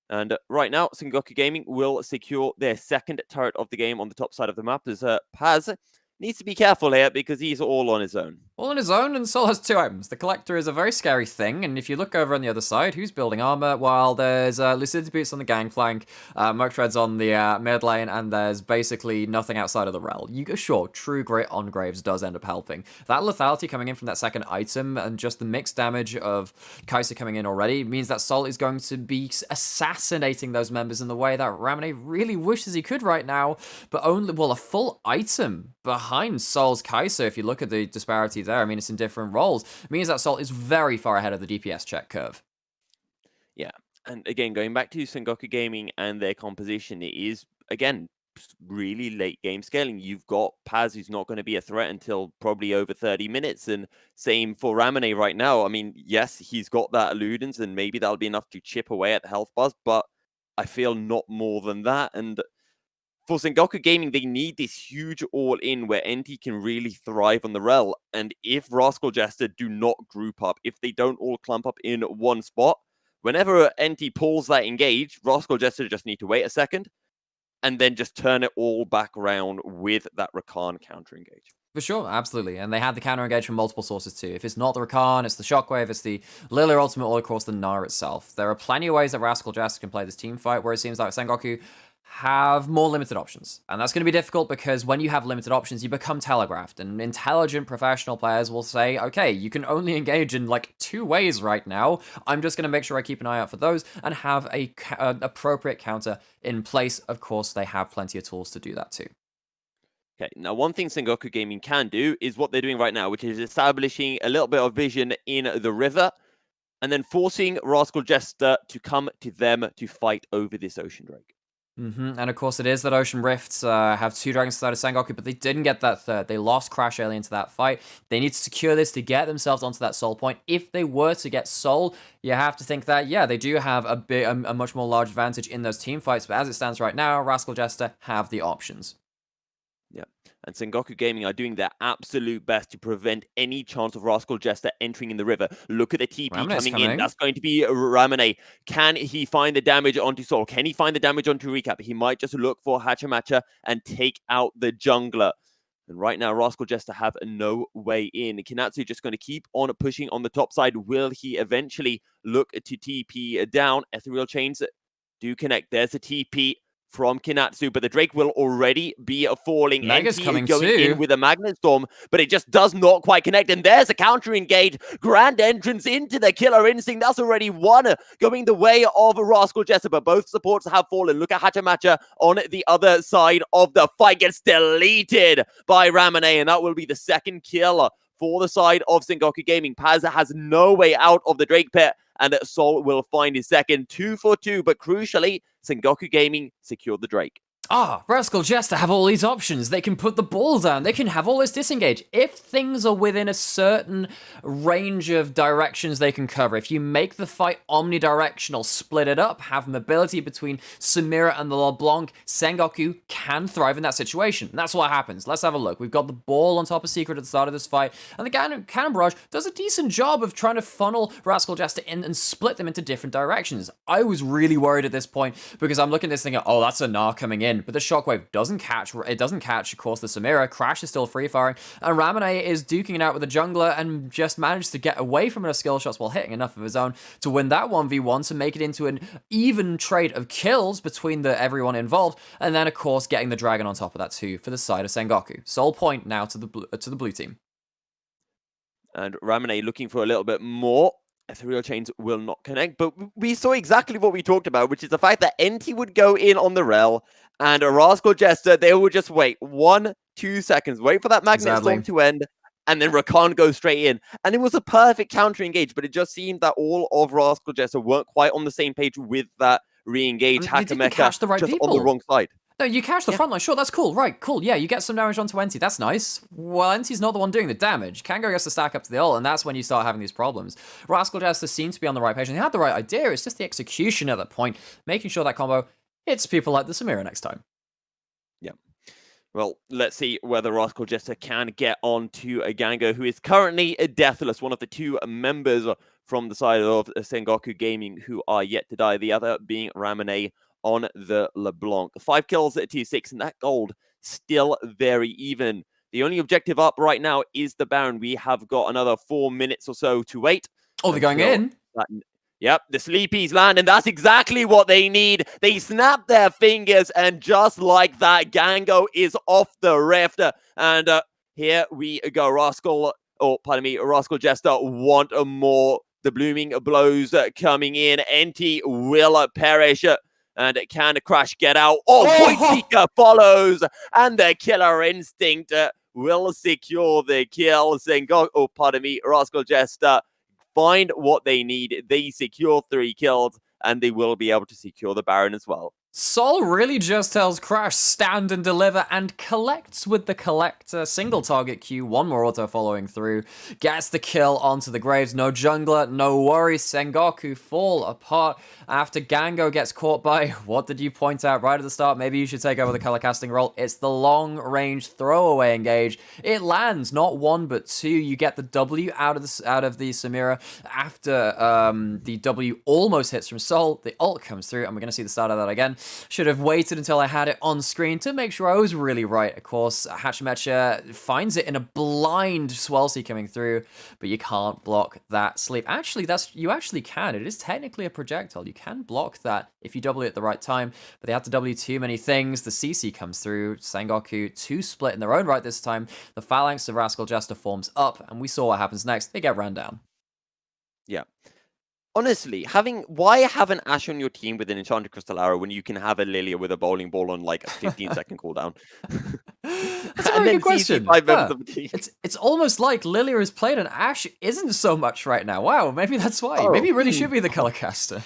And right now, Sengoku Gaming will secure their second turret of the game on the top side of the map, as Paz needs to be careful here because he's all on his own. All on his own, and Sol has 2 items. The Collector is a very scary thing, and if you look over on the other side, who's building armor? Well, there's Lucidity Boots on the gangplank, Merc Treads on the mid lane, and there's basically nothing outside of the rel. Sure, True Grit on Graves does end up helping. That lethality coming in from that second item, and just the mixed damage of Kaisa coming in already, means that Sol is going to be assassinating those members in the way that Ramune really wishes he could right now, but only, well, a full item behind Sol's Kaisa, if you look at the disparity there. I mean, it's in different roles. It means that Sol is very far ahead of the DPS check curve. Yeah, and again, going back to Sengoku Gaming and their composition, it is, again, really late game scaling. You've got Paz, who's not going to be a threat until probably over 30 minutes, and same for Ramune right now. I mean, yes, he's got that Illudens, and maybe that'll be enough to chip away at the health bars, but I feel not more than that. And for Sengoku Gaming, they need this huge all-in where NT can really thrive on the rel. And if Rascal Jester do not group up, if they don't all clump up in one spot, whenever NT pulls that engage, Rascal Jester just need to wait a second. and then just turn it all back around with that Rakan counter engage. For sure, absolutely. And they had the counter engage from multiple sources too. If it's not the Rakan, it's the Shockwave, it's the Lilia ultimate, or of course the Gnar itself. There are plenty of ways that Rascal Jester can play this team fight, where it seems like Sengoku have more limited options. And that's going to be difficult because when you have limited options, you become telegraphed. And intelligent professional players will say, okay, you can only engage in like 2 ways right now. I'm just going to make sure I keep an eye out for those and have an appropriate counter in place. Of course, they have plenty of tools to do that too. Okay, now one thing Sengoku Gaming can do is what they're doing right now, which is establishing a little bit of vision in the river and then forcing Rascal Jester to come to them to fight over this Ocean Drake. And of course, it is that Ocean Rifts have 2 dragons inside of Sengoku, but they didn't get that third. They lost Crash early into that fight. They need to secure this to get themselves onto that soul point. If they were to get soul, you have to think that, yeah, they do have a much more large advantage in those team fights. But as it stands right now, Rascal Jester have the options. Yeah, and Sengoku Gaming are doing their absolute best to prevent any chance of Rascal Jester entering in the river. Look at the TP coming in. That's going to be Ramane. Can he find the damage onto Soul? Can he find the damage onto Recap? He might just look for Hachamacha and take out the jungler. And right now, Rascal Jester have no way in. Kinatsu just going to keep on pushing on the top side. Will he eventually look to TP down? Ethereal Chains do connect. There's a TP from Kinatsu, but the Drake will already be falling. Mega's going too. in with a Magnet Storm, but it just does not quite connect. And there's a counter engage. Grand entrance into the Killer Instinct. That's already one going the way of Rascal Jester, but both supports have fallen. Look at Hachamacha on the other side of the fight. Gets deleted by Ramane, and that will be the second kill for the side of Sengoku Gaming. Paz has no way out of the Drake pit, and Sol will find his second. 2 for 2, but crucially, Sengoku Gaming secured the Drake. Rascal Jester have all these options. They can put the ball down. They can have all this disengage. If things are within a certain range of directions they can cover, if you make the fight omnidirectional, split it up, have mobility between Samira and the LeBlanc, Sengoku can thrive in that situation. And that's what happens. Let's have a look. We've got the ball on top of Secret at the start of this fight, and the Cannon Barrage does a decent job of trying to funnel Rascal Jester in and split them into different directions. I was really worried at this point because I'm looking at this thinking, oh, that's a Gnar coming in. But the Shockwave doesn't catch, of course, the Samira. Crash is still free-firing, and Ramane is duking it out with the jungler and just managed to get away from her skill shots while hitting enough of his own to win that 1v1 to make it into an even trade of kills between everyone involved, and then, of course, getting the dragon on top of that too for the side of Sengoku. Soul point now to the blue team. And Ramane looking for a little bit more. Ethereal Chains will not connect, but we saw exactly what we talked about, which is the fact that NT would go in on the rel, and a Rascal Jester, they would just wait 1-2 seconds, wait for that Magnet Storm to end, and then Rakan goes straight in. And it was a perfect counter engage, but it just seemed that all of Rascal Jester weren't quite on the same page with that re-engage. Hachamacha just on the wrong side. No, you catch the front line. Sure, that's cool. Right, cool. Yeah, you get some damage onto NT. That's nice. Well, NT's not the one doing the damage. Kango gets to stack up to the ult, and that's when you start having these problems. Rascal Jester seems to be on the right page, and they had the right idea. It's just the execution at that point, making sure that combo hits people like the Samira next time. Yeah. Well, let's see whether Rascal Jester can get on to a Gango, who is currently a deathless, one of the 2 members from the side of Sengoku Gaming who are yet to die, the other being Ramane on the LeBlanc. 5 kills at 2-6, and that gold still very even. The only objective up right now is the Baron. We have got another 4 minutes or so to wait. Oh, they're going in? Yep, the Sleepies land, and that's exactly what they need. They snap their fingers, and just like that, Gango is off the rift. And here we go. Rascal Jester want more. The blooming blows Coming in. NT will perish. And can Crash get out? Point Seeker follows, and the Killer Instinct will secure the kill. Rascal Jester find what they need. They secure 3 kills, and they will be able to secure the Baron as well. Sol really just tells Crash, stand and deliver, and collects with the collector. Single target Q, 1 more auto following through. Gets the kill onto the Graves. No jungler, no worries. Sengoku fall apart after Gango gets caught by, what did you point out right at the start? Maybe you should take over the color casting role. It's the long-range throwaway engage. It lands, not 1, but 2. You get the W out of the Samira after the W almost hits from Sol. The ult comes through, and we're going to see the start of that again. Should have waited until I had it on screen to make sure I was really right. Of course, Hachimecha finds it in a blind Swellsea coming through, but you can't block that sleep. Actually, you actually can. It is technically a projectile. You can block that if you W it at the right time, but they have to W too many things. The CC comes through. Sengoku 2 split in their own right this time. The phalanx of Rascal Jester forms up, and we saw what happens next. They get ran down. Yeah. Honestly, why have an Ashe on your team with an Enchanted Crystal Arrow when you can have a Lilia with a bowling ball on like a 15-second cooldown? That's a very good question. It's almost like Lilia has played and Ashe isn't so much right now. Wow, maybe that's why. Maybe it really should be the color caster.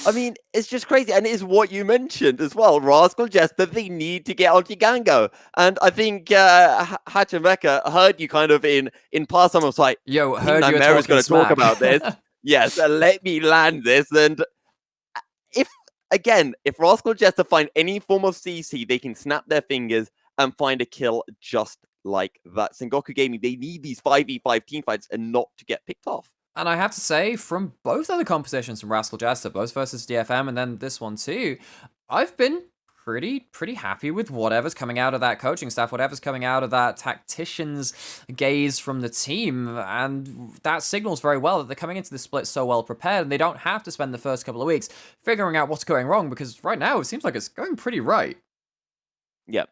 I mean, it's just crazy, and it's what you mentioned as well. Rascal Jester, they need to get onto Gango, and I think Hachimecha heard you kind of in past. Someone was like, "Yo, heard you going to talk about this." Yes, let me land this. And if Rascal Jester find any form of CC, they can snap their fingers and find a kill just like that. Sengoku Gaming, they need these 5v5 team fights and not to get picked off. And I have to say, from both other compositions from Rascal Jester, both versus DFM and then this one too, I've been pretty happy with whatever's coming out of that coaching staff, whatever's coming out of that tactician's gaze from the team, and that signals very well that they're coming into the split so well prepared, and they don't have to spend the first couple of weeks figuring out what's going wrong, because right now it seems like it's going pretty right. Yeah.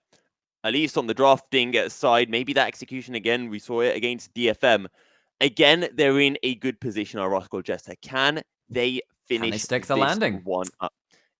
At least on the drafting side, maybe that execution again, we saw it against DFM. Again, they're in a good position, our Rascal Jester. Can they finish the landing one up?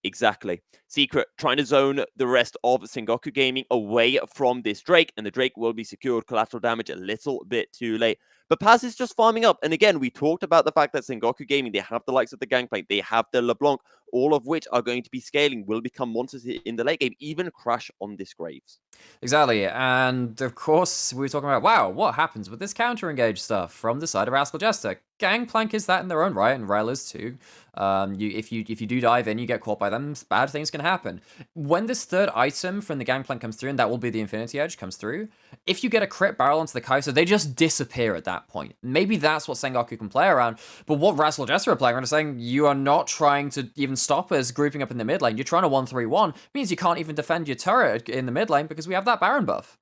Exactly. Secret trying to zone the rest of Sengoku Gaming away from this Drake, and the Drake will be secured. Collateral damage a little bit too late. But Paz is just farming up. And again, we talked about the fact that Sengoku Gaming, they have the likes of the Gangplank, they have the LeBlanc, all of which are going to be scaling, will become monsters in the late game, even crash on this Graves. Exactly. And of course, we were talking about, wow, what happens with this counter-engage stuff from the side of Rascal Jester? Gangplank is that in their own right, and Rel is too. If you do dive in, you get caught by them, bad things can happen. When this third item from the Gangplank comes through, and that will be the Infinity Edge, comes through, if you get a crit barrel onto the Kaiser, they just disappear at that point. Maybe that's what Sengoku can play around, but what Rascal Jester are playing around is saying, you are not trying to even stop us grouping up in the mid lane. You're trying to 1-3-1, means you can't even defend your turret in the mid lane because we have that Baron buff.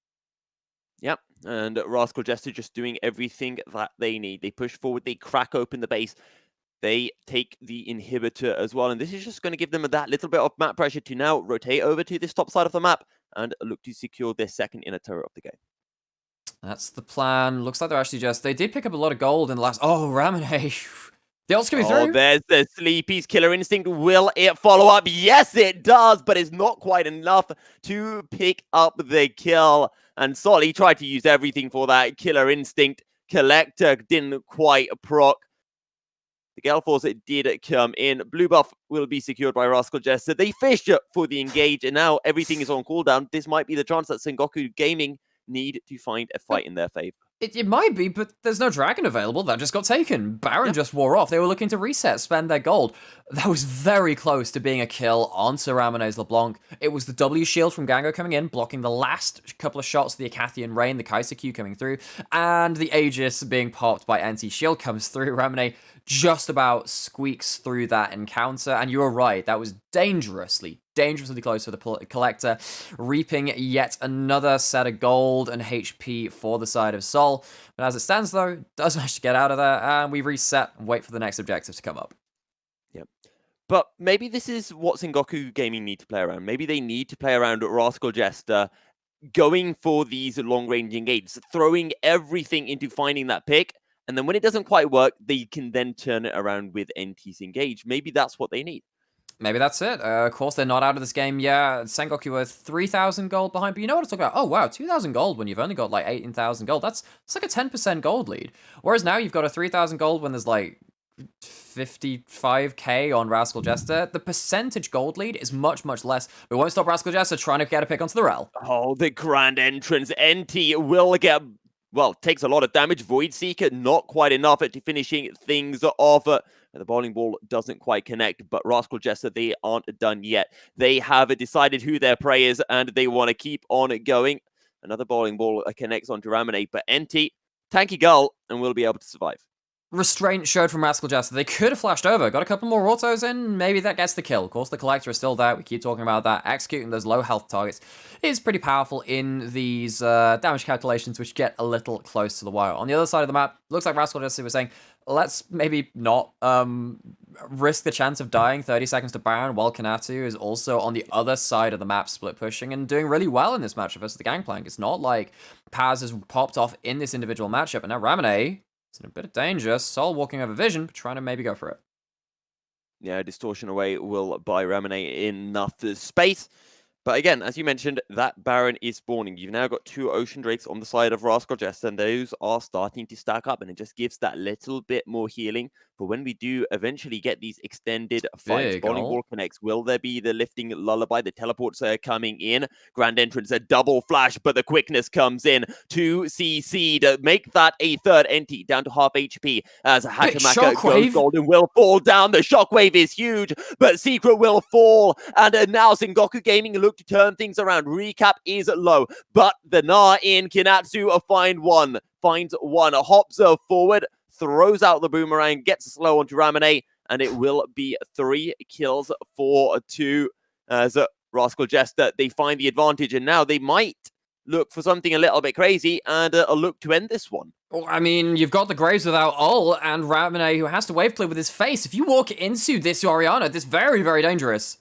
Yep, and Rascal Jester just doing everything that they need. They push forward, they crack open the base, they take the inhibitor as well, and this is just going to give them that little bit of map pressure to now rotate over to this top side of the map and look to secure their second inner turret of the game. That's the plan. Looks like they're actually they did pick up a lot of gold in the last... Oh, Ramune. The ult's coming through. Oh, there's the Sleepy's Killer Instinct. Will it follow up? Yes, it does, but it's not quite enough to pick up the kill. And Solly tried to use everything for that Killer Instinct. Collector didn't quite proc. The Gale Force did come in. Blue buff will be secured by Rascal Jester. They fish for the engage, and now everything is on cooldown. This might be the chance that Sengoku Gaming need to find a fight in their favor. It might be, but there's no dragon available. That just got taken. Baron just wore off. They were looking to reset, spend their gold. That was very close to being a kill onto Ramone's LeBlanc. It was the W shield from Gango coming in, blocking the last couple of shots of the Acathian Rain, the Kaiser Q coming through, and the Aegis being popped by NT shield comes through. Ramone just about squeaks through that encounter, and you were right. That was dangerously close for the Collector, reaping yet another set of gold and HP for the side of Sol. But as it stands, though, does manage to get out of there, and we reset and wait for the next objective to come up. Yep. But maybe this is what Sengoku Gaming need to play around. Maybe they need to play around Rascal Jester, going for these long-range engages, throwing everything into finding that pick, and then when it doesn't quite work, they can then turn it around with NT's engage. Maybe that's what they need. Maybe that's it. Of course, they're not out of this game. Yeah, Sengoku were 3,000 gold behind, but you know what I'm talking about? Oh, wow, 2,000 gold when you've only got like 18,000 gold. That's like a 10% gold lead. Whereas now you've got a 3,000 gold when there's like 55k on Rascal Jester. The percentage gold lead is much less. We won't stop Rascal Jester trying to get a pick onto the Rel. Oh, the grand entrance. NT will get... Well, takes a lot of damage. Void Seeker, not quite enough at finishing things off. The bowling ball doesn't quite connect, but Rascal Jester, they aren't done yet. They have decided who their prey is, and they want to keep on going. Another bowling ball connects onto Ramone, but NT, tanky gull, and will be able to survive. restraint showed from Rascal Jester. They could have flashed over, got a couple more autos in, maybe that gets the kill. Of course, the Collector is still there. We keep talking about that. Executing those low health targets is pretty powerful in these damage calculations, which get a little close to the wire. On the other side of the map, looks like Rascal Jester was saying, let's maybe not risk the chance of dying 30 seconds to Baron, while Kanatu is also on the other side of the map split pushing and doing really well in this matchup versus the Gangplank. It's not like Paz has popped off in this individual matchup, and now Ramune is in a bit of danger. Sol walking over Vision, but trying to maybe go for it. Yeah, distortion away will buy Ramune enough space. But again, as you mentioned, that Baron is spawning. You've now got 2 Ocean Drakes on the side of Rascal Jester, and those are starting to stack up, and it just gives that little bit more healing for when we do eventually get these extended fights. Bowling Ball connects. Will there be the lifting lullaby? The teleports are coming in. Grand entrance, a double flash, but the quickness comes in to CC to make that a third NT down to half HP as Hakamaka goes golden, will fall down. The shockwave is huge, but Secret will fall, and now Sengoku Gaming look to turn things around. Recap is low, but the Na in Kinatsu finds one, hops forward, throws out the boomerang, gets slow onto Ramune, and it will be 3 kills for 2 as Rascal Jester, they find the advantage, and now they might look for something a little bit crazy and look to end this one. Well, I mean, you've got the Graves without ult, and Ramune who has to wave clear with his face. If you walk into this Orianna, this is very, very dangerous.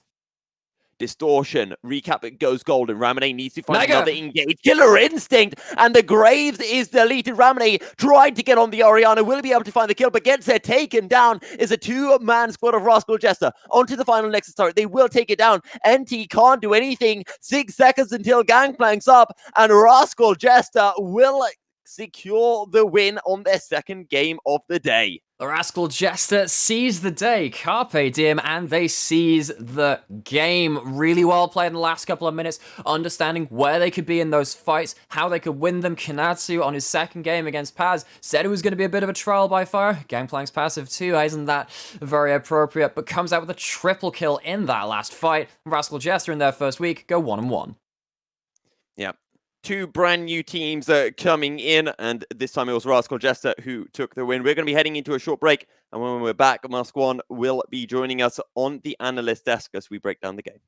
Distortion. Recap goes golden. Ramune needs to find another engage. Killer Instinct! And the Graves is deleted. Ramune tried to get on the Orianna. Will be able to find the kill, but gets it taken down. Is a 2-man squad of Rascal Jester. Onto the final Nexus turret. They will take it down. NT can't do anything. 6 seconds until Gangplank's up. And Rascal Jester will secure the win on their second game of the day. The Rascal Jester seize the day, Carpe Diem, and they seize the game. Really well played in the last couple of minutes, understanding where they could be in those fights, how they could win them. Kanatsu on his second game against Paz said it was going to be a bit of a trial by fire. Gangplank's passive too, isn't that very appropriate, but comes out with a triple kill in that last fight. Rascal Jester in their first week go 1-1. Yeah. 2 brand new teams coming in, and this time it was Rascal Jester who took the win. We're going to be heading into a short break, and when we're back, Musk1 will be joining us on the analyst desk as we break down the game.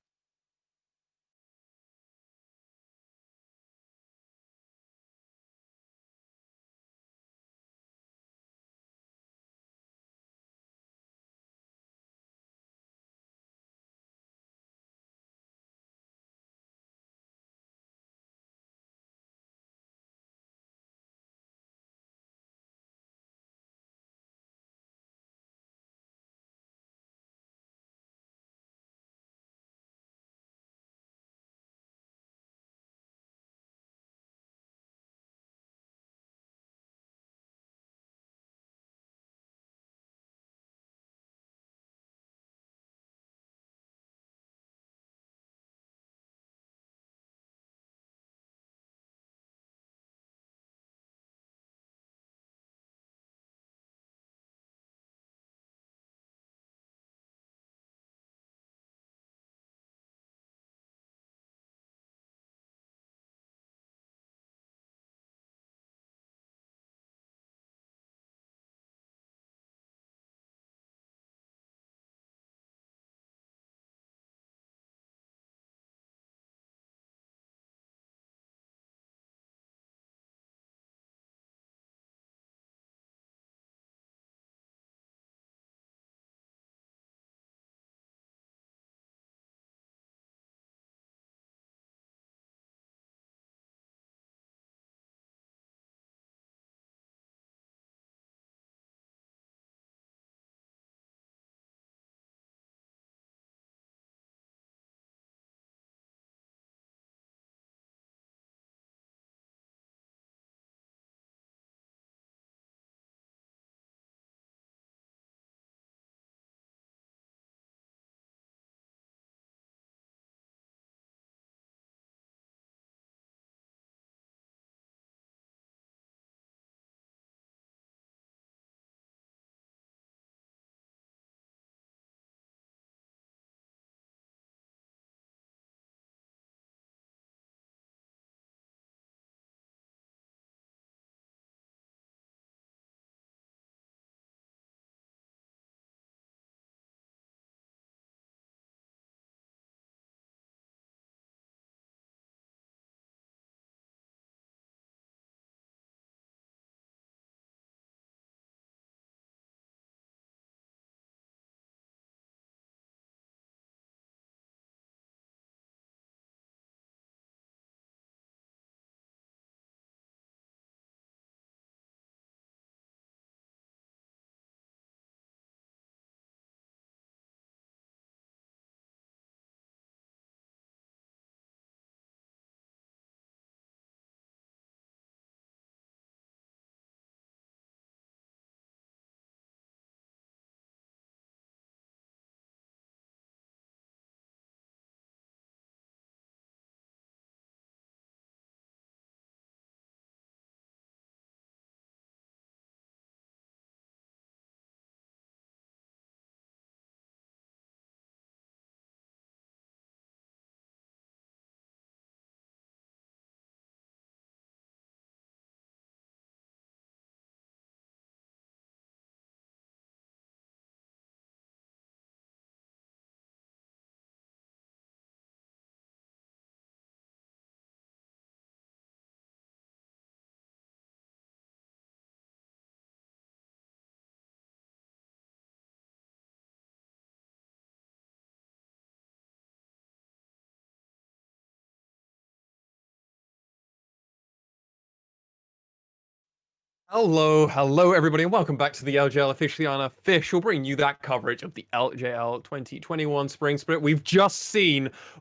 Hello everybody, and welcome back to the LJL Officially Unofficial, bringing you that coverage of the LJL 2021 Spring Split. We've just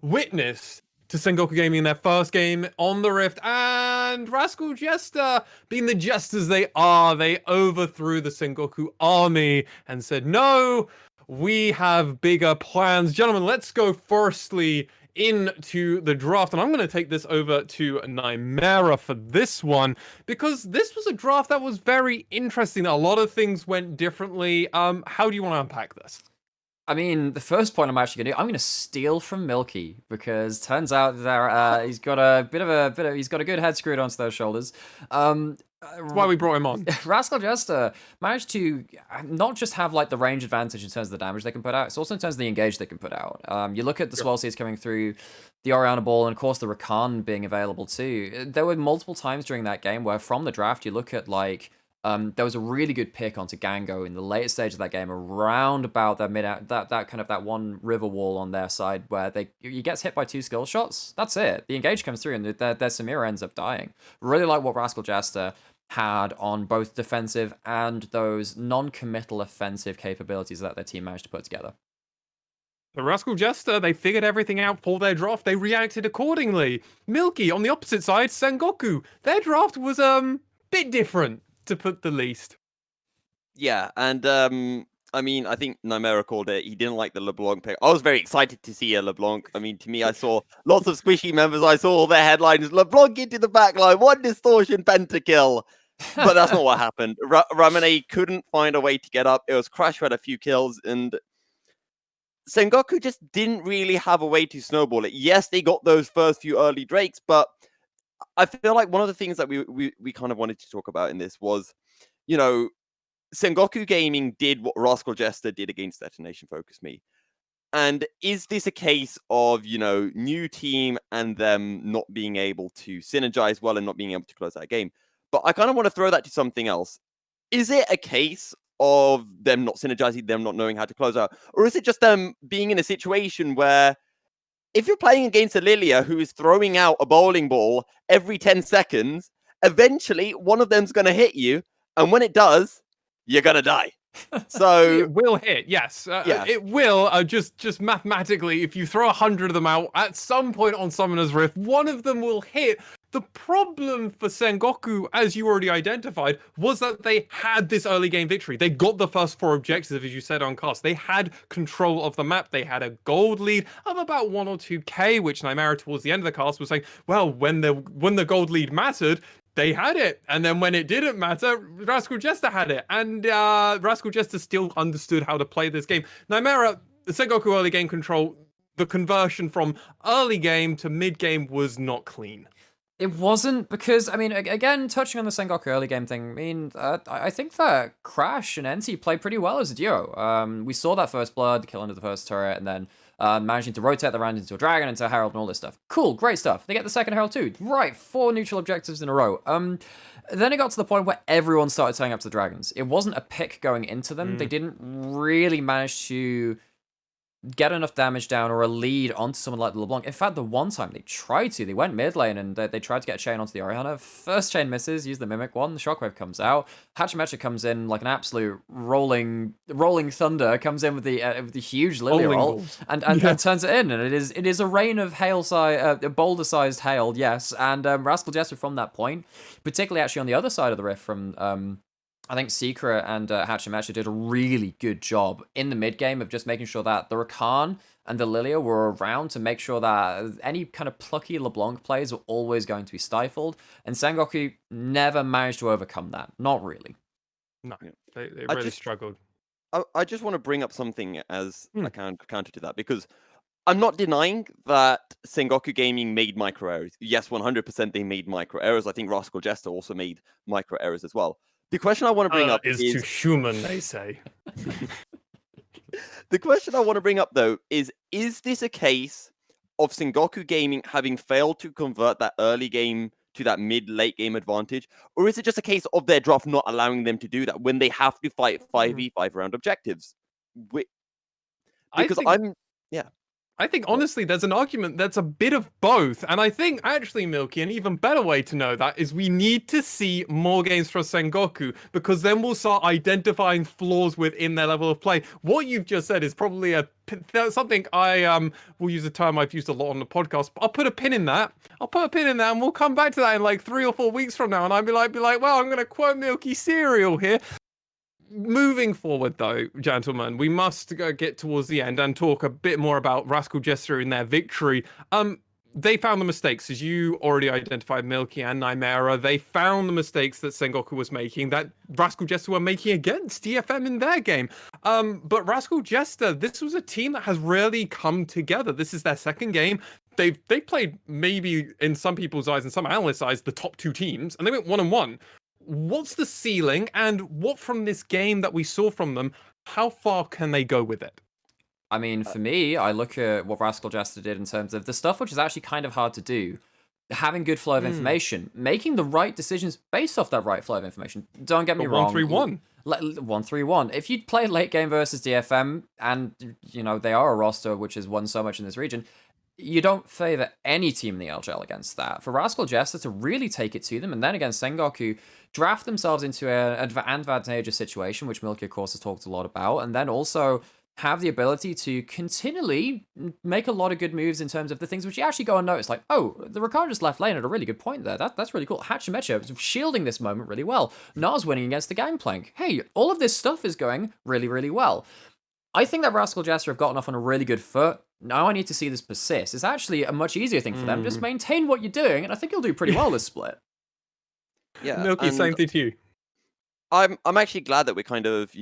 witnessed to Sengoku Gaming in their first game on the Rift, and Rascal Jester, being the jesters they are, they overthrew the Sengoku army and said, no, we have bigger plans. Gentlemen, let's go firstly into the draft, and I'm going to take this over to Nymera for this one, because this was a draft that was very interesting. A lot of things went differently. How do you want to unpack this? I mean, the first point I'm actually going to do, I'm going to steal from Milky, because turns out there he's got he's got a good head screwed onto those shoulders. That's why we brought him on. Rascal Jester managed to not just have like the range advantage in terms of the damage they can put out, it's also in terms of the engage they can put out. You look at the Swell Seeds coming through, the Oriana Ball, and of course the Rakan being available too. There were multiple times during that game where from the draft you look at like there was a really good pick onto Gango in the late stage of that game, around about their that one river wall on their side where he gets hit by 2 skill shots. That's it. The engage comes through and their Samira ends up dying. Really like what Rascal Jester had on both defensive and those non-committal offensive capabilities that their team managed to put together. The Rascal Jester, they figured everything out for their draft. They reacted accordingly. Milky, on the opposite side, Sengoku, their draft was bit different, to put the least. Yeah, and I mean, I think Nymera called it. He didn't like the LeBlanc pick. I was very excited to see a LeBlanc. I mean, to me, I saw lots of squishy members. I saw all their headlines: LeBlanc into the backline, 1 distortion pentakill. But that's not what happened. Ramane couldn't find a way to get up. It was Crash who had a few kills, and Sengoku just didn't really have a way to snowball it. Yes, they got those first few early Drakes, but I feel like one of the things that we kind of wanted to talk about in this was, you know, Sengoku Gaming did what Rascal Jester did against Detonation Focus Me. And is this a case of, you know, new team and them not being able to synergize well and not being able to close that game? But I kind of want to throw that to something else. Is it a case of them not synergizing, them not knowing how to close out? Or is it just them being in a situation where if you're playing against a Lilia who is throwing out a bowling ball every 10 seconds, eventually one of them's going to hit you. And when it does, you're going to die. So it will hit, yes. Yeah. It will, just mathematically, if you throw 100 of them out, at some point on Summoner's Rift, one of them will hit. The problem for Sengoku, as you already identified, was that they had this early game victory. They got the first 4 objectives, as you said on cast. They had control of the map. They had a gold lead of about 1 or 2k, which Nymera towards the end of the cast was saying, well, when the gold lead mattered, they had it. And then when it didn't matter, Rascal Jester had it. And Rascal Jester still understood how to play this game. Nymera, the Sengoku early game control, the conversion from early game to mid game was not clean. It wasn't, because, I mean, again, touching on the Sengoku early game thing, I mean, I think that Crash and NC played pretty well as a duo. We saw that first blood, kill into the first turret, and then managing to rotate the round into a dragon, into a herald, and all this stuff. Cool, great stuff. They get the second herald too. Right, 4 neutral objectives in a row. Then it got to the point where everyone started turning up to the dragons. It wasn't a pick going into them. They didn't really manage to get enough damage down or a lead onto someone like the LeBlanc. In fact, the one time they tried to, they went mid lane and they tried to get a chain onto the Oriana. First chain misses, use the Mimic one, the Shockwave comes out. Hachimetra comes in like an absolute rolling thunder, comes in with the huge Lilia roll and turns it in. And it is a rain of hail size, boulder-sized hail, yes. And Rascal Jester from that point, particularly actually on the other side of the rift from I think Secret and Hachimetra did a really good job in the mid game of just making sure that the Rakan and the Lilia were around to make sure that any kind of plucky LeBlanc plays were always going to be stifled. And Sengoku never managed to overcome that. Not really. No, they really struggled. I just want to bring up something as a counter to that, because I'm not denying that Sengoku Gaming made micro errors. Yes, 100% they made micro errors. I think Rascal Jester also made micro errors as well. The question I want to bring up is too human, they say. The question I want to bring up, though, is this a case of Sengoku Gaming having failed to convert that early game to that mid-late game advantage? Or is it just a case of their draft not allowing them to do that when they have to fight 5v5 round objectives? Because I think honestly, there's an argument that's a bit of both. And I think actually, Milky, an even better way to know that is we need to see more games from Sengoku, because then we'll start identifying flaws within their level of play. What you've just said is probably something I will use a term I've used a lot on the podcast. But I'll put a pin in that. I'll put a pin in that, and we'll come back to that in like 3 or 4 weeks from now. And I'll be like, well, I'm gonna quote Milky Cereal here. Moving forward, though, gentlemen, we must get towards the end and talk a bit more about Rascal Jester in their victory. They found the mistakes, as you already identified, Milky and Nymera. They found the mistakes that Sengoku was making, that Rascal Jester were making against DFM in their game. But Rascal Jester, this was a team that has really come together. This is their second game. They played, maybe in some people's eyes and some analysts' eyes, the top 2 teams, and they went 1-1. What's the ceiling, and what from this game that we saw from them, how far can they go with it? I mean, for me, I look at what Rascal Jester did in terms of the stuff which is actually kind of hard to do. Having good flow of information, making the right decisions based off that right flow of information. Don't get me wrong. 1-3-1. 1-3-1. If you play late game versus DFM, and you know they are a roster which has won so much in this region, you don't favor any team in the LJL against that. For Rascal Jester to really take it to them, and then against Sengoku, draft themselves into an advantageous situation, which Milky, of course, has talked a lot about, and then also have the ability to continually make a lot of good moves in terms of the things which you actually go and notice, like, oh, the Ricard just left lane at a really good point there. That's really cool. Hachimecha was shielding this moment really well. Nas winning against the Gangplank. Hey, all of this stuff is going really, really well. I think that Rascal Jester have gotten off on a really good foot. Now I need to see this persist. It's actually a much easier thing for them. Just maintain what you're doing, and I think you'll do pretty well this split. Yeah, Milky, same thing to you. I'm actually glad that we're kind of,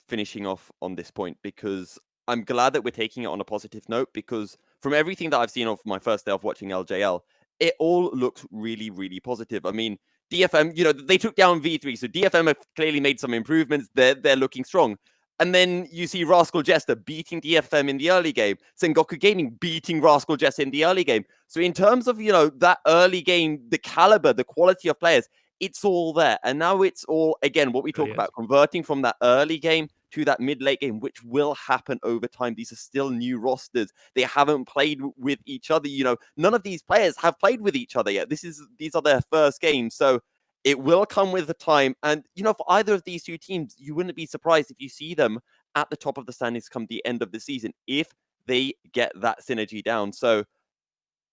finishing off on this point, because I'm glad that we're taking it on a positive note, because from everything that I've seen of my first day of watching LJL, it all looks really, really positive. I mean, DFM, they took down V3, so DFM have clearly made some improvements. They're looking strong. And then you see Rascal Jester beating DFM in the early game, Sengoku Gaming beating Rascal Jester in the early game. So in terms of, that early game, the caliber, the quality of players, it's all there. And now it's all, again, what we talk about, converting from that early game to that mid-late game, which will happen over time. These are still new rosters. They haven't played with each other. None of these players have played with each other yet. These are their first games. So it will come with the time. And, for either of these 2 teams, you wouldn't be surprised if you see them at the top of the standings come the end of the season, if they get that synergy down. So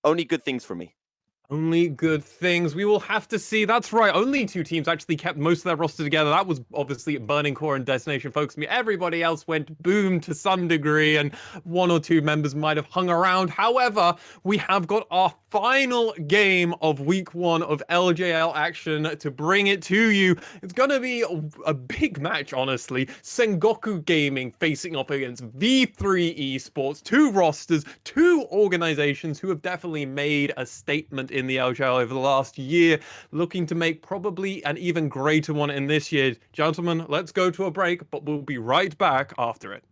only good things from me. Only good things. We will have to see. That's right. Only 2 teams actually kept most of their roster together. That was obviously Burning Core and Destination Focus Me. Everybody else went boom to some degree, and 1 or 2 members might have hung around. However, we have got our final game of week 1 of LJL action to bring it to you. It's going to be a big match, honestly. Sengoku Gaming facing off against V3 Esports. 2 rosters, 2 organizations who have definitely made a statement in the LJL over the last year, looking to make probably an even greater one in this year. Gentlemen, let's go to a break, but we'll be right back after it.